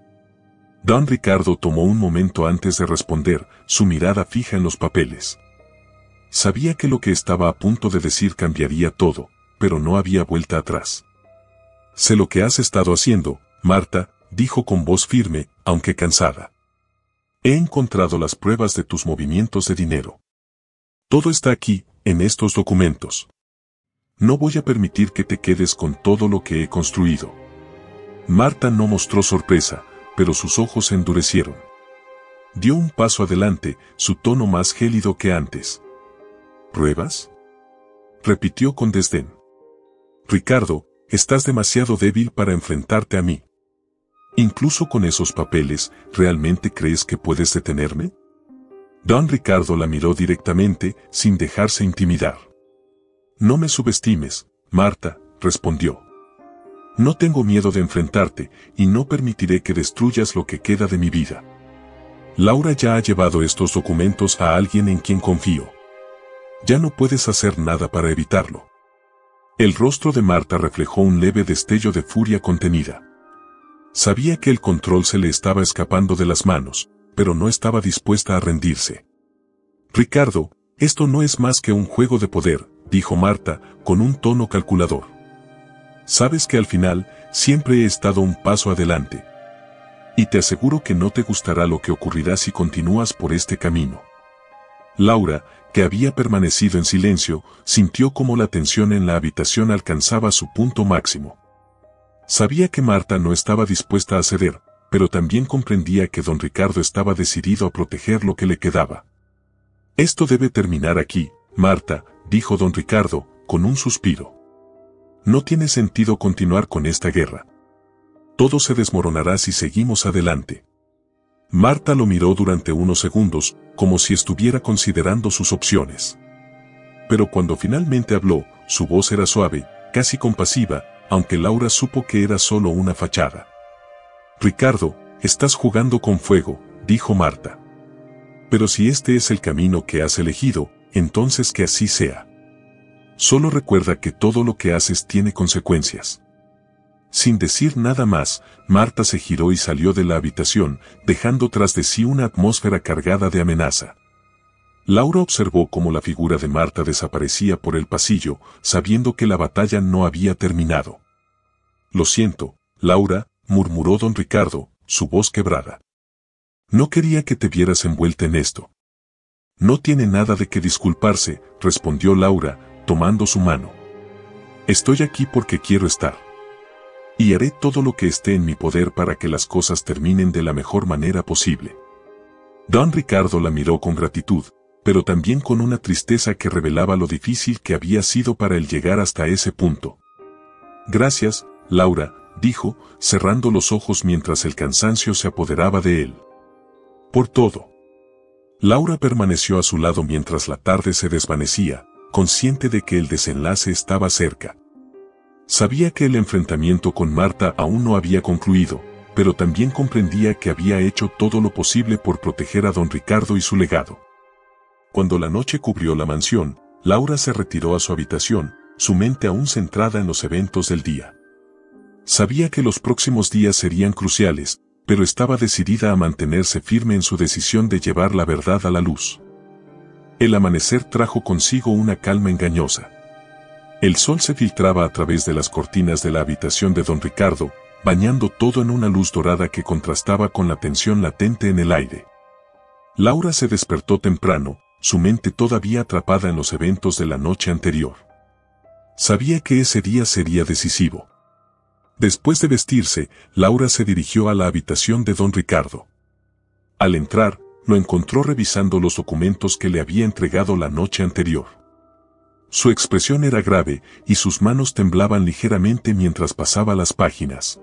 [SPEAKER 1] Don Ricardo tomó un momento antes de responder, su mirada fija en los papeles. Sabía que lo que estaba a punto de decir cambiaría todo, pero no había vuelta atrás. «Sé lo que has estado haciendo, Marta», dijo con voz firme, aunque cansada. «He encontrado las pruebas de tus movimientos de dinero. Todo está aquí, en estos documentos. No voy a permitir que te quedes con todo lo que he construido». Marta no mostró sorpresa, pero sus ojos se endurecieron. Dio un paso adelante, su tono más gélido que antes. «¿Pruebas?», repitió con desdén. «Ricardo, estás demasiado débil para enfrentarte a mí. Incluso con esos papeles, ¿realmente crees que puedes detenerme?». Don Ricardo la miró directamente, sin dejarse intimidar. «No me subestimes, Marta», respondió. «No tengo miedo de enfrentarte, y no permitiré que destruyas lo que queda de mi vida. Laura ya ha llevado estos documentos a alguien en quien confío. Ya no puedes hacer nada para evitarlo». El rostro de Marta reflejó un leve destello de furia contenida. Sabía que el control se le estaba escapando de las manos, pero no estaba dispuesta a rendirse. Ricardo, esto no es más que un juego de poder, dijo Marta, con un tono calculador. Sabes que al final, siempre he estado un paso adelante. Y te aseguro que no te gustará lo que ocurrirá si continúas por este camino. Laura, que había permanecido en silencio, sintió como la tensión en la habitación alcanzaba su punto máximo. Sabía que Marta no estaba dispuesta a ceder, pero también comprendía que don Ricardo estaba decidido a proteger lo que le quedaba. Esto debe terminar aquí, Marta, dijo don Ricardo, con un suspiro. No tiene sentido continuar con esta guerra. Todo se desmoronará si seguimos adelante. Marta lo miró durante unos segundos, como si estuviera considerando sus opciones. Pero cuando finalmente habló, su voz era suave, casi compasiva, aunque Laura supo que era solo una fachada. Ricardo, estás jugando con fuego, dijo Marta. Pero si este es el camino que has elegido, entonces que así sea. Solo recuerda que todo lo que haces tiene consecuencias. Sin decir nada más, Marta se giró y salió de la habitación, dejando tras de sí una atmósfera cargada de amenaza. Laura observó cómo la figura de Marta desaparecía por el pasillo, sabiendo que la batalla no había terminado. Lo siento, Laura, murmuró don Ricardo, su voz quebrada. No quería que te vieras envuelta en esto. No tiene nada de qué disculparse, respondió Laura, tomando su mano. Estoy aquí porque quiero estar. Y haré todo lo que esté en mi poder para que las cosas terminen de la mejor manera posible. Don Ricardo la miró con gratitud, pero también con una tristeza que revelaba lo difícil que había sido para él llegar hasta ese punto. Gracias, Laura, dijo, cerrando los ojos mientras el cansancio se apoderaba de él. Por todo. Laura permaneció a su lado mientras la tarde se desvanecía, consciente de que el desenlace estaba cerca. Sabía que el enfrentamiento con Marta aún no había concluido, pero también comprendía que había hecho todo lo posible por proteger a don Ricardo y su legado. Cuando la noche cubrió la mansión, Laura se retiró a su habitación, su mente aún centrada en los eventos del día. Sabía que los próximos días serían cruciales, pero estaba decidida a mantenerse firme en su decisión de llevar la verdad a la luz. El amanecer trajo consigo una calma engañosa. El sol se filtraba a través de las cortinas de la habitación de don Ricardo, bañando todo en una luz dorada que contrastaba con la tensión latente en el aire. Laura se despertó temprano, su mente todavía atrapada en los eventos de la noche anterior. Sabía que ese día sería decisivo. Después de vestirse, Laura se dirigió a la habitación de don Ricardo. Al entrar, lo encontró revisando los documentos que le había entregado la noche anterior. Su expresión era grave y sus manos temblaban ligeramente mientras pasaba las páginas.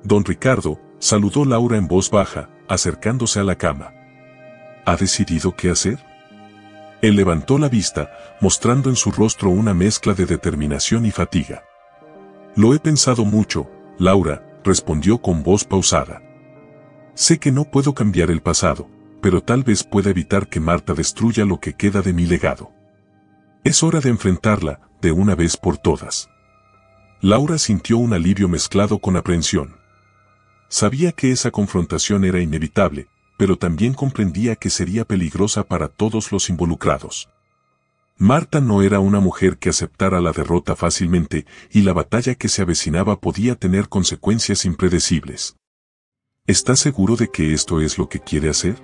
[SPEAKER 1] Don Ricardo, saludó Laura en voz baja, acercándose a la cama. ¿Ha decidido qué hacer? Él levantó la vista, mostrando en su rostro una mezcla de determinación y fatiga. Lo he pensado mucho, Laura, respondió con voz pausada. Sé que no puedo cambiar el pasado, pero tal vez pueda evitar que Marta destruya lo que queda de mi legado. Es hora de enfrentarla, de una vez por todas. Laura sintió un alivio mezclado con aprensión. Sabía que esa confrontación era inevitable, pero también comprendía que sería peligrosa para todos los involucrados. Marta no era una mujer que aceptara la derrota fácilmente, y la batalla que se avecinaba podía tener consecuencias impredecibles. ¿Estás seguro de que esto es lo que quiere hacer?,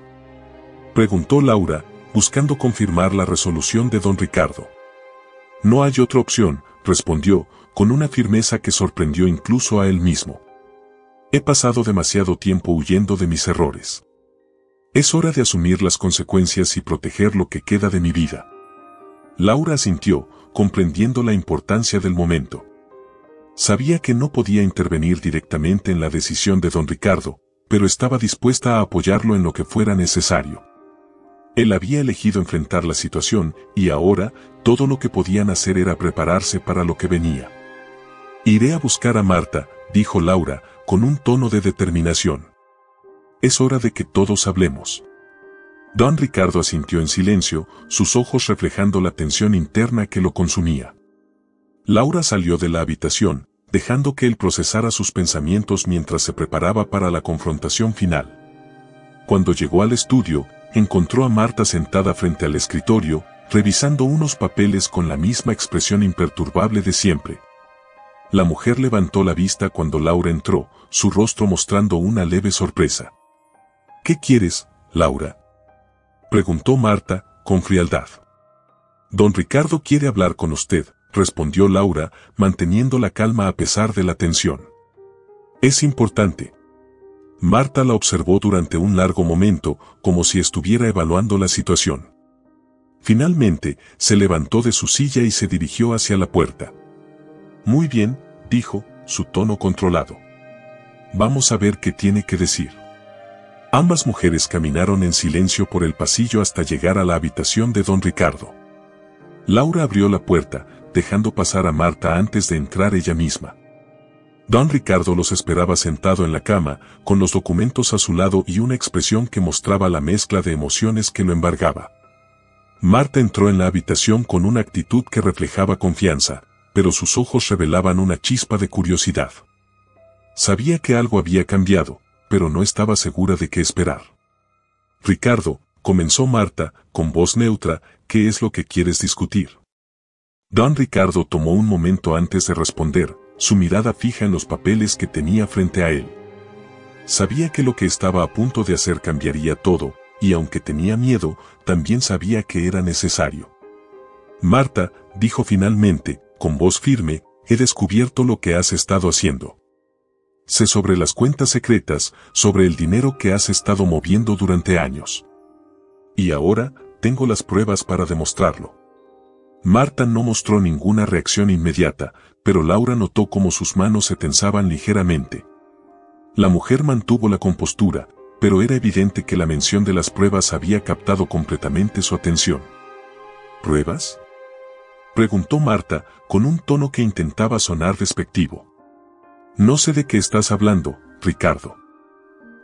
[SPEAKER 1] preguntó Laura, buscando confirmar la resolución de don Ricardo. No hay otra opción, respondió, con una firmeza que sorprendió incluso a él mismo. He pasado demasiado tiempo huyendo de mis errores. Es hora de asumir las consecuencias y proteger lo que queda de mi vida. Laura asintió, comprendiendo la importancia del momento. Sabía que no podía intervenir directamente en la decisión de don Ricardo, pero estaba dispuesta a apoyarlo en lo que fuera necesario. Él había elegido enfrentar la situación, y ahora, todo lo que podían hacer era prepararse para lo que venía. Iré a buscar a Marta, dijo Laura, con un tono de determinación. Es hora de que todos hablemos. Don Ricardo asintió en silencio, sus ojos reflejando la tensión interna que lo consumía. Laura salió de la habitación, dejando que él procesara sus pensamientos mientras se preparaba para la confrontación final. Cuando llegó al estudio, encontró a Marta sentada frente al escritorio, revisando unos papeles con la misma expresión imperturbable de siempre. La mujer levantó la vista cuando Laura entró, su rostro mostrando una leve sorpresa. «¿Qué quieres, Laura?», preguntó Marta, con frialdad. «Don Ricardo quiere hablar con usted», respondió Laura, manteniendo la calma a pesar de la tensión. «Es importante». Marta la observó durante un largo momento, como si estuviera evaluando la situación. Finalmente, se levantó de su silla y se dirigió hacia la puerta. «Muy bien», dijo, su tono controlado. «Vamos a ver qué tiene que decir». Ambas mujeres caminaron en silencio por el pasillo hasta llegar a la habitación de don Ricardo. Laura abrió la puerta, dejando pasar a Marta antes de entrar ella misma. Don Ricardo los esperaba sentado en la cama, con los documentos a su lado y una expresión que mostraba la mezcla de emociones que lo embargaba. Marta entró en la habitación con una actitud que reflejaba confianza, pero sus ojos revelaban una chispa de curiosidad. Sabía que algo había cambiado, pero no estaba segura de qué esperar. «Ricardo», comenzó Marta, con voz neutra, «¿qué es lo que quieres discutir?». Don Ricardo tomó un momento antes de responder, su mirada fija en los papeles que tenía frente a él. Sabía que lo que estaba a punto de hacer cambiaría todo, y aunque tenía miedo, también sabía que era necesario. «Marta», dijo finalmente, con voz firme, «he descubierto lo que has estado haciendo. Sé sobre las cuentas secretas, sobre el dinero que has estado moviendo durante años. Y ahora, tengo las pruebas para demostrarlo». Marta no mostró ninguna reacción inmediata, pero Laura notó cómo sus manos se tensaban ligeramente. La mujer mantuvo la compostura, pero era evidente que la mención de las pruebas había captado completamente su atención. «¿Pruebas?», preguntó Marta, con un tono que intentaba sonar despectivo. «No sé de qué estás hablando, Ricardo».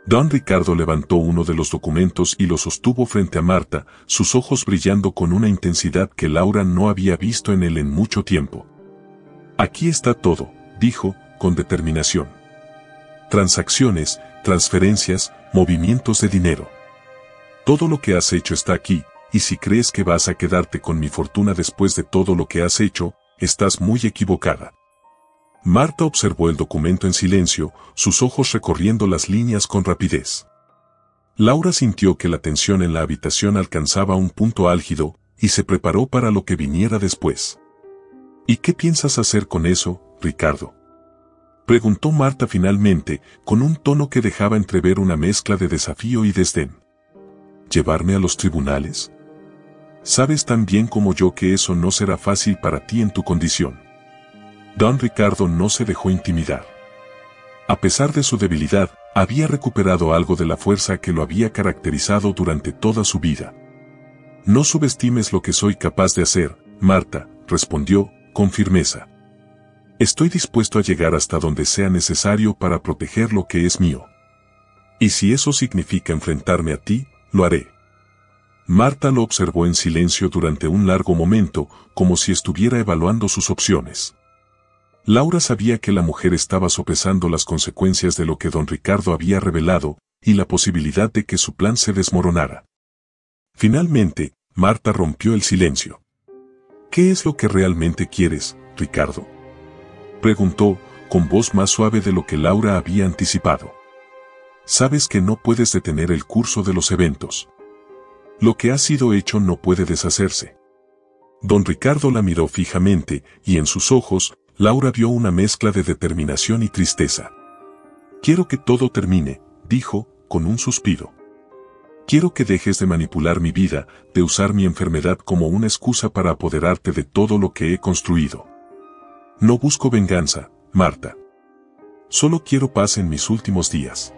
[SPEAKER 1] Don Ricardo levantó uno de los documentos y lo sostuvo frente a Marta, sus ojos brillando con una intensidad que Laura no había visto en él en mucho tiempo. «Aquí está todo», dijo, con determinación. «Transacciones, transferencias, movimientos de dinero. Todo lo que has hecho está aquí, y si crees que vas a quedarte con mi fortuna después de todo lo que has hecho, estás muy equivocada». Marta observó el documento en silencio, sus ojos recorriendo las líneas con rapidez. Laura sintió que la tensión en la habitación alcanzaba un punto álgido, y se preparó para lo que viniera después. «¿Y qué piensas hacer con eso, Ricardo?», preguntó Marta finalmente, con un tono que dejaba entrever una mezcla de desafío y desdén. «¿Llevarme a los tribunales? Sabes tan bien como yo que eso no será fácil para ti en tu condición». Don Ricardo no se dejó intimidar. A pesar de su debilidad, había recuperado algo de la fuerza que lo había caracterizado durante toda su vida. «No subestimes lo que soy capaz de hacer, Marta», respondió, con firmeza. «Estoy dispuesto a llegar hasta donde sea necesario para proteger lo que es mío. Y si eso significa enfrentarme a ti, lo haré». Marta lo observó en silencio durante un largo momento, como si estuviera evaluando sus opciones. Laura sabía que la mujer estaba sopesando las consecuencias de lo que don Ricardo había revelado, y la posibilidad de que su plan se desmoronara. Finalmente, Marta rompió el silencio. «¿Qué es lo que realmente quieres, Ricardo?», preguntó, con voz más suave de lo que Laura había anticipado. «Sabes que no puedes detener el curso de los eventos. Lo que ha sido hecho no puede deshacerse». Don Ricardo la miró fijamente, y en sus ojos, Laura vio una mezcla de determinación y tristeza. «Quiero que todo termine», dijo, con un suspiro. «Quiero que dejes de manipular mi vida, de usar mi enfermedad como una excusa para apoderarte de todo lo que he construido. No busco venganza, Marta. Solo quiero paz en mis últimos días».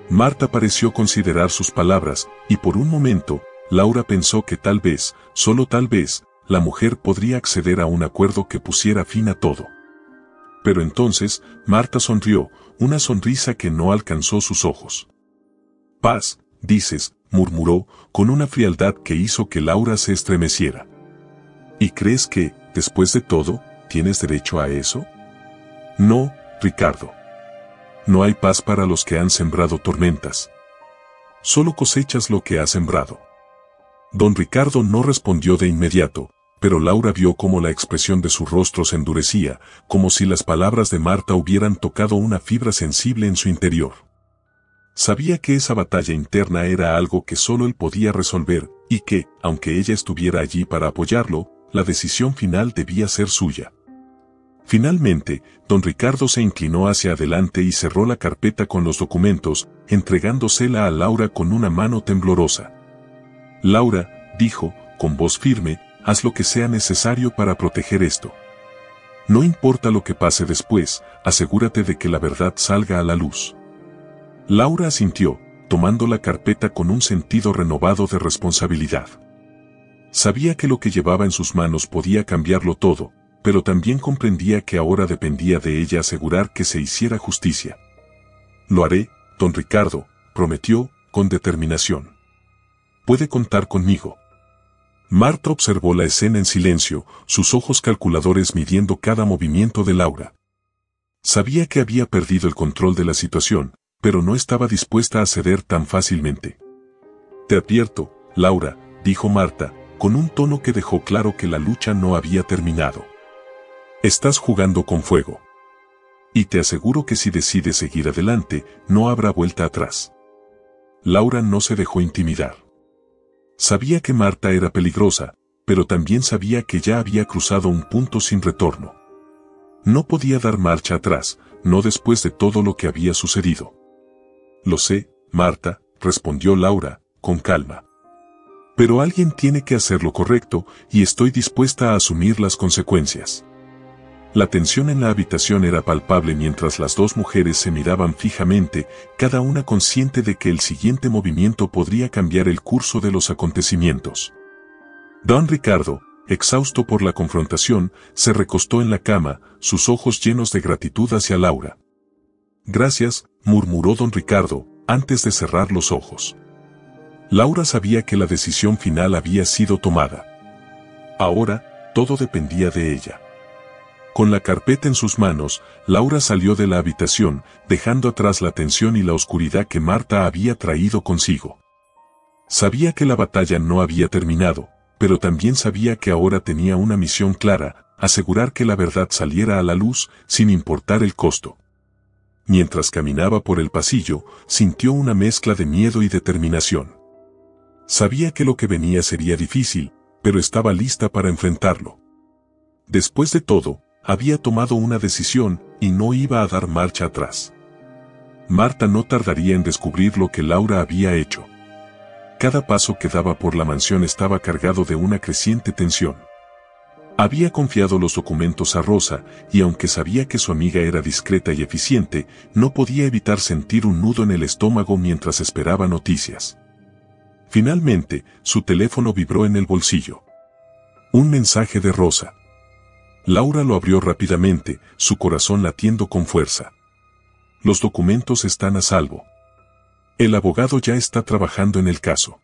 [SPEAKER 1] Marta pareció considerar sus palabras, y por un momento, Laura pensó que tal vez, solo tal vez, la mujer podría acceder a un acuerdo que pusiera fin a todo. Pero entonces, Marta sonrió, una sonrisa que no alcanzó sus ojos. «Paz, dices», murmuró, con una frialdad que hizo que Laura se estremeciera. «¿Y crees que, después de todo, tienes derecho a eso?». No, Ricardo. No hay paz para los que han sembrado tormentas. Solo cosechas lo que has sembrado. Don Ricardo no respondió de inmediato, pero Laura vio cómo la expresión de su rostro se endurecía, como si las palabras de Marta hubieran tocado una fibra sensible en su interior. Sabía que esa batalla interna era algo que solo él podía resolver, y que, aunque ella estuviera allí para apoyarlo, la decisión final debía ser suya. Finalmente, don Ricardo se inclinó hacia adelante y cerró la carpeta con los documentos, entregándosela a Laura con una mano temblorosa. Laura, dijo, con voz firme, haz lo que sea necesario para proteger esto. No importa lo que pase después, asegúrate de que la verdad salga a la luz. Laura asintió, tomando la carpeta con un sentido renovado de responsabilidad. Sabía que lo que llevaba en sus manos podía cambiarlo todo, pero también comprendía que ahora dependía de ella asegurar que se hiciera justicia. Lo haré, don Ricardo, prometió, con determinación. Puede contar conmigo. Marta observó la escena en silencio, sus ojos calculadores midiendo cada movimiento de Laura. Sabía que había perdido el control de la situación, pero no estaba dispuesta a ceder tan fácilmente. Te advierto, Laura, dijo Marta, con un tono que dejó claro que la lucha no había terminado. Estás jugando con fuego. Y te aseguro que si decides seguir adelante, no habrá vuelta atrás. Laura no se dejó intimidar. Sabía que Marta era peligrosa, pero también sabía que ya había cruzado un punto sin retorno. No podía dar marcha atrás, no después de todo lo que había sucedido. Lo sé, Marta, respondió Laura, con calma. Pero alguien tiene que hacer lo correcto, y estoy dispuesta a asumir las consecuencias. La tensión en la habitación era palpable mientras las dos mujeres se miraban fijamente, cada una consciente de que el siguiente movimiento podría cambiar el curso de los acontecimientos. Don Ricardo, exhausto por la confrontación, se recostó en la cama, sus ojos llenos de gratitud hacia Laura. Gracias, murmuró don Ricardo, antes de cerrar los ojos. Laura sabía que la decisión final había sido tomada. Ahora, todo dependía de ella. Con la carpeta en sus manos, Laura salió de la habitación, dejando atrás la tensión y la oscuridad que Marta había traído consigo. Sabía que la batalla no había terminado, pero también sabía que ahora tenía una misión clara, asegurar que la verdad saliera a la luz, sin importar el costo. Mientras caminaba por el pasillo, sintió una mezcla de miedo y determinación. Sabía que lo que venía sería difícil, pero estaba lista para enfrentarlo. Después de todo, había tomado una decisión, y no iba a dar marcha atrás. Marta no tardaría en descubrir lo que Laura había hecho. Cada paso que daba por la mansión estaba cargado de una creciente tensión. Había confiado los documentos a Rosa, y aunque sabía que su amiga era discreta y eficiente, no podía evitar sentir un nudo en el estómago mientras esperaba noticias. Finalmente, su teléfono vibró en el bolsillo. Un mensaje de Rosa. Laura lo abrió rápidamente, su corazón latiendo con fuerza. Los documentos están a salvo. El abogado ya está trabajando en el caso.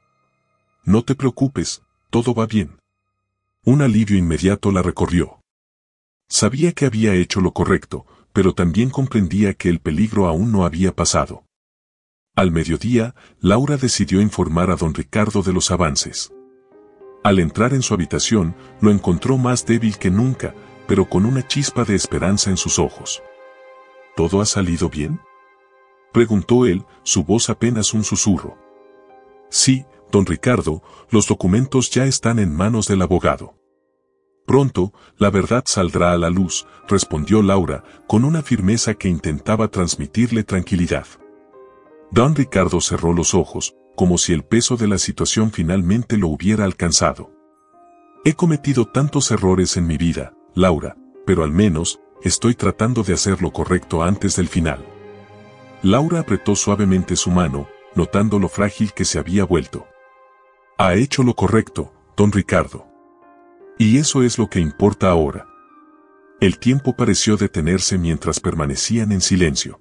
[SPEAKER 1] No te preocupes, todo va bien. Un alivio inmediato la recorrió. Sabía que había hecho lo correcto, pero también comprendía que el peligro aún no había pasado. Al mediodía, Laura decidió informar a don Ricardo de los avances. Al entrar en su habitación, lo encontró más débil que nunca, pero con una chispa de esperanza en sus ojos. ¿Todo ha salido bien?, preguntó él, su voz apenas un susurro. Sí, don Ricardo, los documentos ya están en manos del abogado. Pronto, la verdad saldrá a la luz, respondió Laura, con una firmeza que intentaba transmitirle tranquilidad. Don Ricardo cerró los ojos, como si el peso de la situación finalmente lo hubiera alcanzado. He cometido tantos errores en mi vida, Laura, pero al menos, estoy tratando de hacer lo correcto antes del final. Laura apretó suavemente su mano, notando lo frágil que se había vuelto. Ha hecho lo correcto, don Ricardo. Y eso es lo que importa ahora. El tiempo pareció detenerse mientras permanecían en silencio.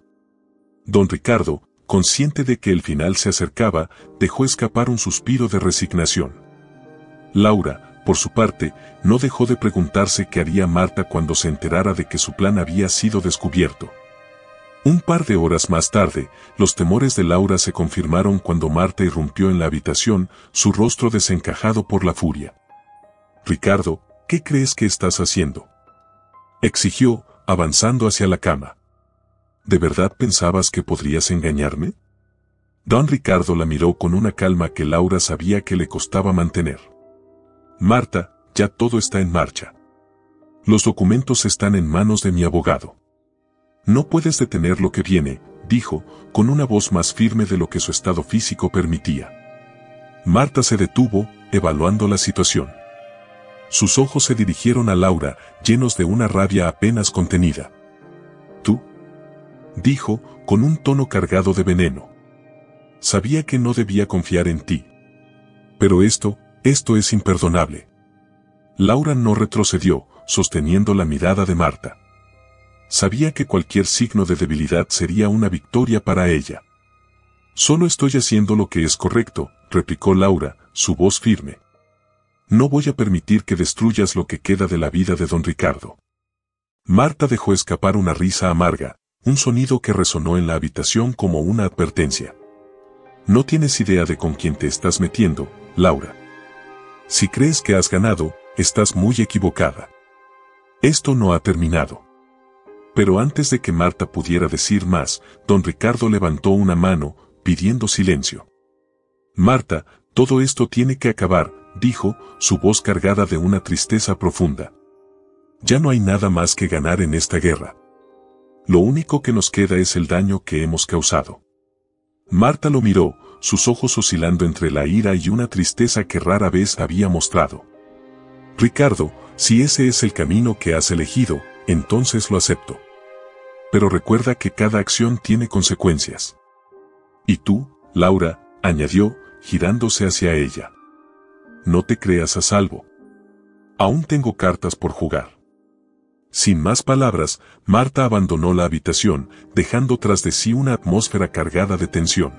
[SPEAKER 1] Don Ricardo, consciente de que el final se acercaba, dejó escapar un suspiro de resignación. Laura, por su parte, no dejó de preguntarse qué haría Marta cuando se enterara de que su plan había sido descubierto. Un par de horas más tarde, los temores de Laura se confirmaron cuando Marta irrumpió en la habitación, su rostro desencajado por la furia. «Ricardo, ¿qué crees que estás haciendo?», exigió, avanzando hacia la cama. «¿De verdad pensabas que podrías engañarme?». Don Ricardo la miró con una calma que Laura sabía que le costaba mantener. «Marta, ya todo está en marcha. Los documentos están en manos de mi abogado. No puedes detener lo que viene», dijo, con una voz más firme de lo que su estado físico permitía. Marta se detuvo, evaluando la situación. Sus ojos se dirigieron a Laura, llenos de una rabia apenas contenida. «¿Tú?», dijo, con un tono cargado de veneno. «Sabía que no debía confiar en ti. Pero esto es imperdonable». Laura no retrocedió, sosteniendo la mirada de Marta. Sabía que cualquier signo de debilidad sería una victoria para ella. «Solo estoy haciendo lo que es correcto», replicó Laura, su voz firme. «No voy a permitir que destruyas lo que queda de la vida de don Ricardo». Marta dejó escapar una risa amarga, un sonido que resonó en la habitación como una advertencia. «No tienes idea de con quién te estás metiendo, Laura. Si crees que has ganado, estás muy equivocada. Esto no ha terminado». Pero antes de que Marta pudiera decir más, don Ricardo levantó una mano, pidiendo silencio. «Marta, todo esto tiene que acabar», dijo, su voz cargada de una tristeza profunda. «Ya no hay nada más que ganar en esta guerra. Lo único que nos queda es el daño que hemos causado». Marta lo miró, sus ojos oscilando entre la ira y una tristeza que rara vez había mostrado. «Ricardo, si ese es el camino que has elegido, entonces lo acepto. Pero recuerda que cada acción tiene consecuencias. Y tú, Laura», añadió, girándose hacia ella. «No te creas a salvo. Aún tengo cartas por jugar». Sin más palabras, Marta abandonó la habitación, dejando tras de sí una atmósfera cargada de tensión.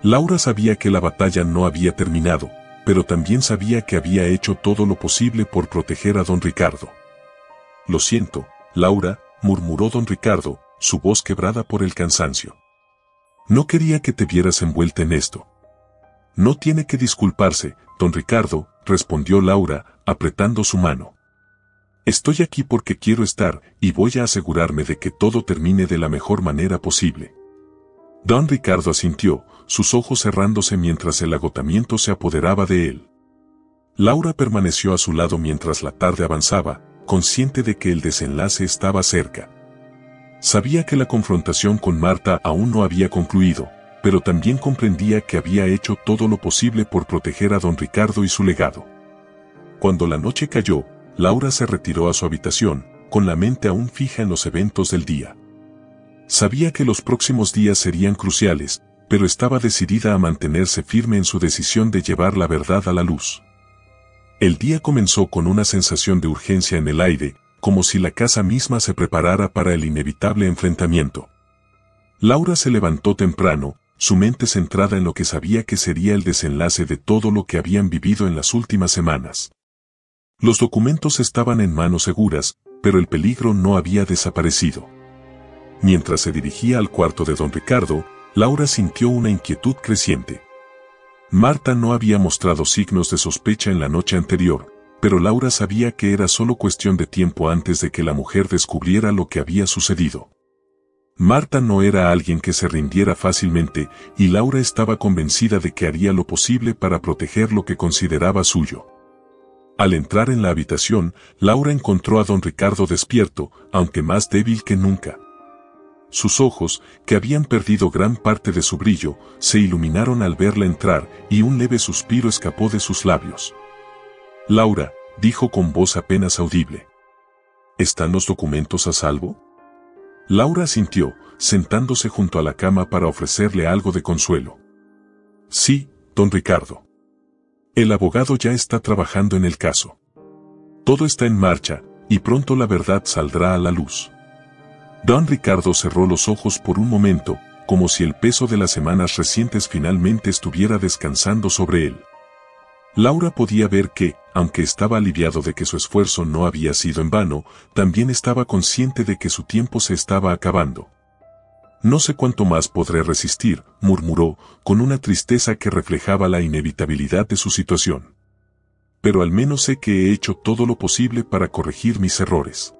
[SPEAKER 1] Laura sabía que la batalla no había terminado, pero también sabía que había hecho todo lo posible por proteger a don Ricardo. «Lo siento, Laura», murmuró don Ricardo, su voz quebrada por el cansancio. «No quería que te vieras envuelta en esto». «No tiene que disculparse, don Ricardo», respondió Laura, apretando su mano. «Estoy aquí porque quiero estar, y voy a asegurarme de que todo termine de la mejor manera posible». Don Ricardo asintió, sus ojos cerrándose mientras el agotamiento se apoderaba de él. Laura permaneció a su lado mientras la tarde avanzaba, consciente de que el desenlace estaba cerca. Sabía que la confrontación con Marta aún no había concluido, pero también comprendía que había hecho todo lo posible por proteger a don Ricardo y su legado. Cuando la noche cayó, Laura se retiró a su habitación, con la mente aún fija en los eventos del día. Sabía que los próximos días serían cruciales, pero estaba decidida a mantenerse firme en su decisión de llevar la verdad a la luz. El día comenzó con una sensación de urgencia en el aire, como si la casa misma se preparara para el inevitable enfrentamiento. Laura se levantó temprano, su mente centrada en lo que sabía que sería el desenlace de todo lo que habían vivido en las últimas semanas. Los documentos estaban en manos seguras, pero el peligro no había desaparecido. Mientras se dirigía al cuarto de don Ricardo, Laura sintió una inquietud creciente. Marta no había mostrado signos de sospecha en la noche anterior, pero Laura sabía que era solo cuestión de tiempo antes de que la mujer descubriera lo que había sucedido. Marta no era alguien que se rindiera fácilmente, y Laura estaba convencida de que haría lo posible para proteger lo que consideraba suyo. Al entrar en la habitación, Laura encontró a don Ricardo despierto, aunque más débil que nunca. Sus ojos, que habían perdido gran parte de su brillo, se iluminaron al verla entrar, y un leve suspiro escapó de sus labios. «Laura», dijo con voz apenas audible. «¿Están los documentos a salvo?». Laura asintió, sentándose junto a la cama para ofrecerle algo de consuelo. «Sí, don Ricardo. El abogado ya está trabajando en el caso. Todo está en marcha, y pronto la verdad saldrá a la luz». Don Ricardo cerró los ojos por un momento, como si el peso de las semanas recientes finalmente estuviera descansando sobre él. Laura podía ver que, aunque estaba aliviado de que su esfuerzo no había sido en vano, también estaba consciente de que su tiempo se estaba acabando. No sé cuánto más podré resistir, murmuró, con una tristeza que reflejaba la inevitabilidad de su situación. Pero al menos sé que he hecho todo lo posible para corregir mis errores.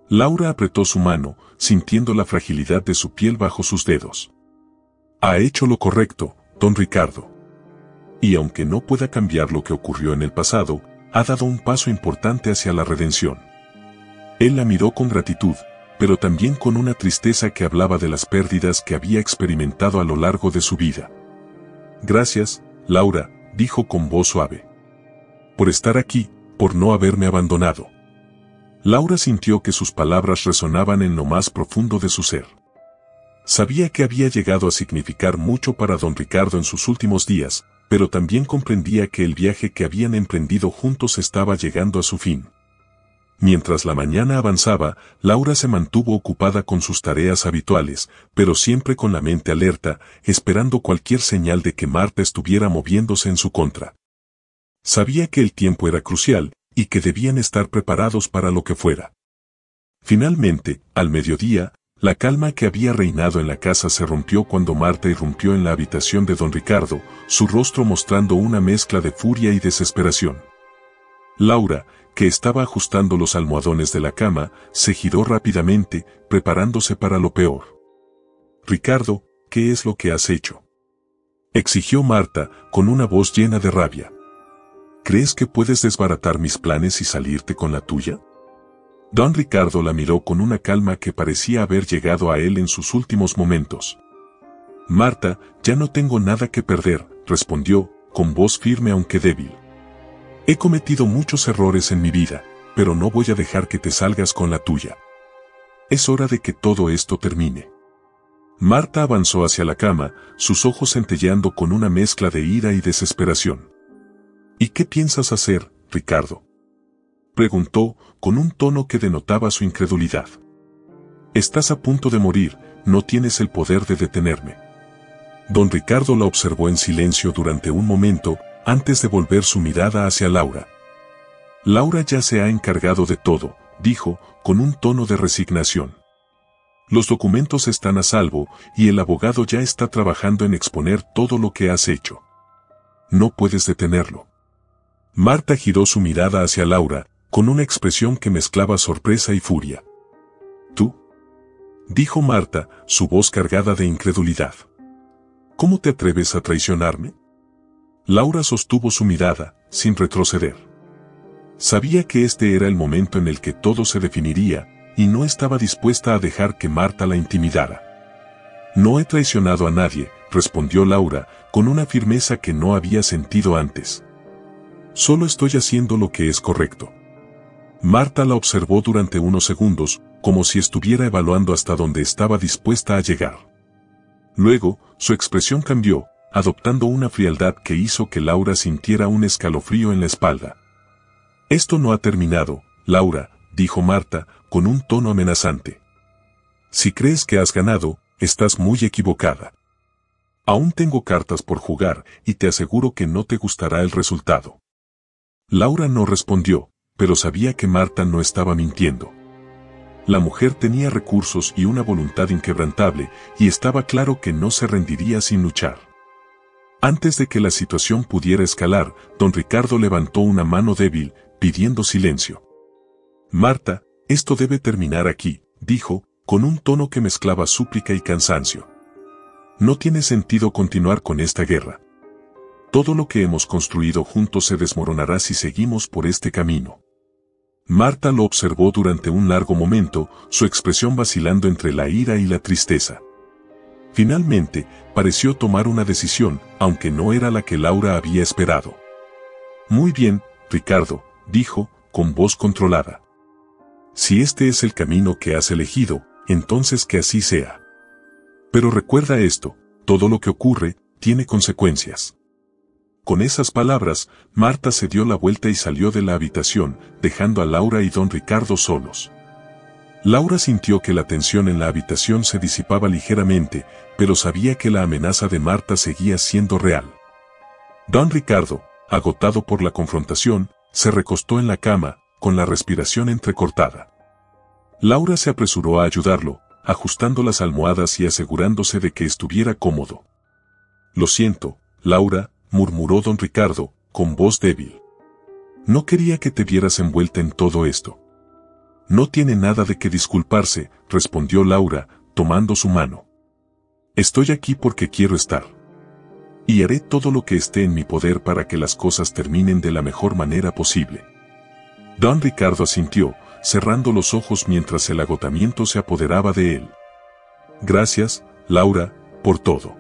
[SPEAKER 1] Laura apretó su mano, sintiendo la fragilidad de su piel bajo sus dedos. Ha hecho lo correcto, don Ricardo. Y aunque no pueda cambiar lo que ocurrió en el pasado, ha dado un paso importante hacia la redención. Él la miró con gratitud, pero también con una tristeza que hablaba de las pérdidas que había experimentado a lo largo de su vida. Gracias, Laura, dijo con voz suave. Por estar aquí, por no haberme abandonado. Laura sintió que sus palabras resonaban en lo más profundo de su ser. Sabía que había llegado a significar mucho para don Ricardo en sus últimos días, pero también comprendía que el viaje que habían emprendido juntos estaba llegando a su fin. Mientras la mañana avanzaba, Laura se mantuvo ocupada con sus tareas habituales, pero siempre con la mente alerta, esperando cualquier señal de que Marta estuviera moviéndose en su contra. Sabía que el tiempo era crucial, y que debían estar preparados para lo que fuera. Finalmente, al mediodía, la calma que había reinado en la casa se rompió cuando Marta irrumpió en la habitación de don Ricardo, su rostro mostrando una mezcla de furia y desesperación. Laura, que estaba ajustando los almohadones de la cama, se giró rápidamente, preparándose para lo peor. «Ricardo, ¿qué es lo que has hecho?», exigió Marta, con una voz llena de rabia. «¿Crees que puedes desbaratar mis planes y salirte con la tuya?». Don Ricardo la miró con una calma que parecía haber llegado a él en sus últimos momentos. «Marta, ya no tengo nada que perder», respondió, con voz firme aunque débil. «He cometido muchos errores en mi vida, pero no voy a dejar que te salgas con la tuya. Es hora de que todo esto termine». Marta avanzó hacia la cama, sus ojos centelleando con una mezcla de ira y desesperación. «¿Y qué piensas hacer, Ricardo?», preguntó, con un tono que denotaba su incredulidad. «Estás a punto de morir, no tienes el poder de detenerme». Don Ricardo la observó en silencio durante un momento, antes de volver su mirada hacia Laura. «Laura ya se ha encargado de todo», dijo, con un tono de resignación. «Los documentos están a salvo, y el abogado ya está trabajando en exponer todo lo que has hecho. No puedes detenerlo». Marta giró su mirada hacia Laura, con una expresión que mezclaba sorpresa y furia. «¿Tú?», dijo Marta, su voz cargada de incredulidad. «¿Cómo te atreves a traicionarme?». Laura sostuvo su mirada, sin retroceder. Sabía que este era el momento en el que todo se definiría, y no estaba dispuesta a dejar que Marta la intimidara. «No he traicionado a nadie», respondió Laura, con una firmeza que no había sentido antes. «Solo estoy haciendo lo que es correcto». Marta la observó durante unos segundos, como si estuviera evaluando hasta dónde estaba dispuesta a llegar. Luego, su expresión cambió, adoptando una frialdad que hizo que Laura sintiera un escalofrío en la espalda. «Esto no ha terminado, Laura», dijo Marta, con un tono amenazante. «Si crees que has ganado, estás muy equivocada. Aún tengo cartas por jugar, y te aseguro que no te gustará el resultado». Laura no respondió, pero sabía que Marta no estaba mintiendo. La mujer tenía recursos y una voluntad inquebrantable, y estaba claro que no se rendiría sin luchar. Antes de que la situación pudiera escalar, don Ricardo levantó una mano débil, pidiendo silencio. «Marta, esto debe terminar aquí», dijo, con un tono que mezclaba súplica y cansancio. «No tiene sentido continuar con esta guerra. Todo lo que hemos construido juntos se desmoronará si seguimos por este camino». Marta lo observó durante un largo momento, su expresión vacilando entre la ira y la tristeza. Finalmente, pareció tomar una decisión, aunque no era la que Laura había esperado. «Muy bien, Ricardo», dijo, con voz controlada. «Si este es el camino que has elegido, entonces que así sea. Pero recuerda esto, todo lo que ocurre, tiene consecuencias». Con esas palabras, Marta se dio la vuelta y salió de la habitación, dejando a Laura y don Ricardo solos. Laura sintió que la tensión en la habitación se disipaba ligeramente, pero sabía que la amenaza de Marta seguía siendo real. «Don Ricardo», agotado por la confrontación, se recostó en la cama, con la respiración entrecortada. Laura se apresuró a ayudarlo, ajustando las almohadas y asegurándose de que estuviera cómodo. «Lo siento, Laura», murmuró don Ricardo, con voz débil. «No quería que te vieras envuelta en todo esto». «No tiene nada de qué disculparse», respondió Laura, tomando su mano. «Estoy aquí porque quiero estar. Y haré todo lo que esté en mi poder para que las cosas terminen de la mejor manera posible». Don Ricardo asintió, cerrando los ojos mientras el agotamiento se apoderaba de él. «Gracias, Laura, por todo».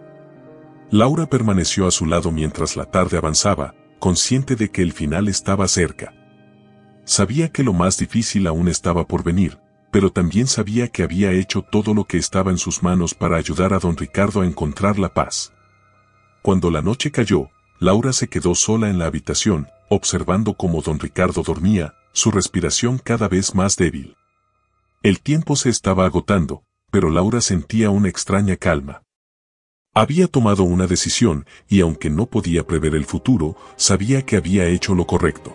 [SPEAKER 1] Laura permaneció a su lado mientras la tarde avanzaba, consciente de que el final estaba cerca. Sabía que lo más difícil aún estaba por venir, pero también sabía que había hecho todo lo que estaba en sus manos para ayudar a don Ricardo a encontrar la paz. Cuando la noche cayó, Laura se quedó sola en la habitación, observando cómo don Ricardo dormía, su respiración cada vez más débil. El tiempo se estaba agotando, pero Laura sentía una extraña calma. Había tomado una decisión, y aunque no podía prever el futuro, sabía que había hecho lo correcto.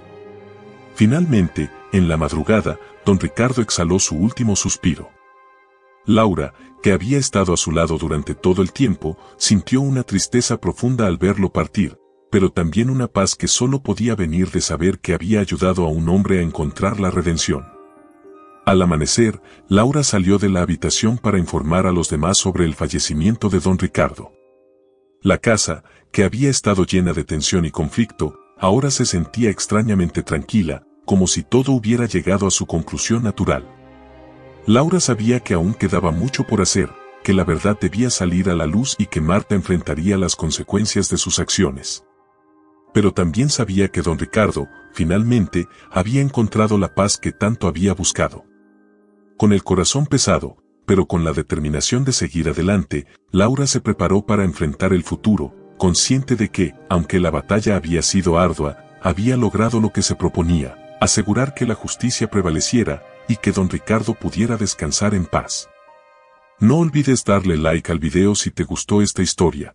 [SPEAKER 1] Finalmente, en la madrugada, don Ricardo exhaló su último suspiro. Laura, que había estado a su lado durante todo el tiempo, sintió una tristeza profunda al verlo partir, pero también una paz que solo podía venir de saber que había ayudado a un hombre a encontrar la redención. Al amanecer, Laura salió de la habitación para informar a los demás sobre el fallecimiento de don Ricardo. La casa, que había estado llena de tensión y conflicto, ahora se sentía extrañamente tranquila, como si todo hubiera llegado a su conclusión natural. Laura sabía que aún quedaba mucho por hacer, que la verdad debía salir a la luz y que Marta enfrentaría las consecuencias de sus acciones. Pero también sabía que don Ricardo, finalmente, había encontrado la paz que tanto había buscado. Con el corazón pesado, pero con la determinación de seguir adelante, Laura se preparó para enfrentar el futuro, consciente de que, aunque la batalla había sido ardua, había logrado lo que se proponía, asegurar que la justicia prevaleciera y que don Ricardo pudiera descansar en paz. No olvides darle like al video si te gustó esta historia.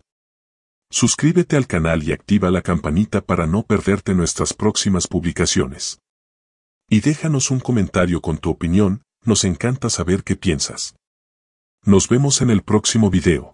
[SPEAKER 1] Suscríbete al canal y activa la campanita para no perderte nuestras próximas publicaciones. Y déjanos un comentario con tu opinión, nos encanta saber qué piensas. Nos vemos en el próximo video.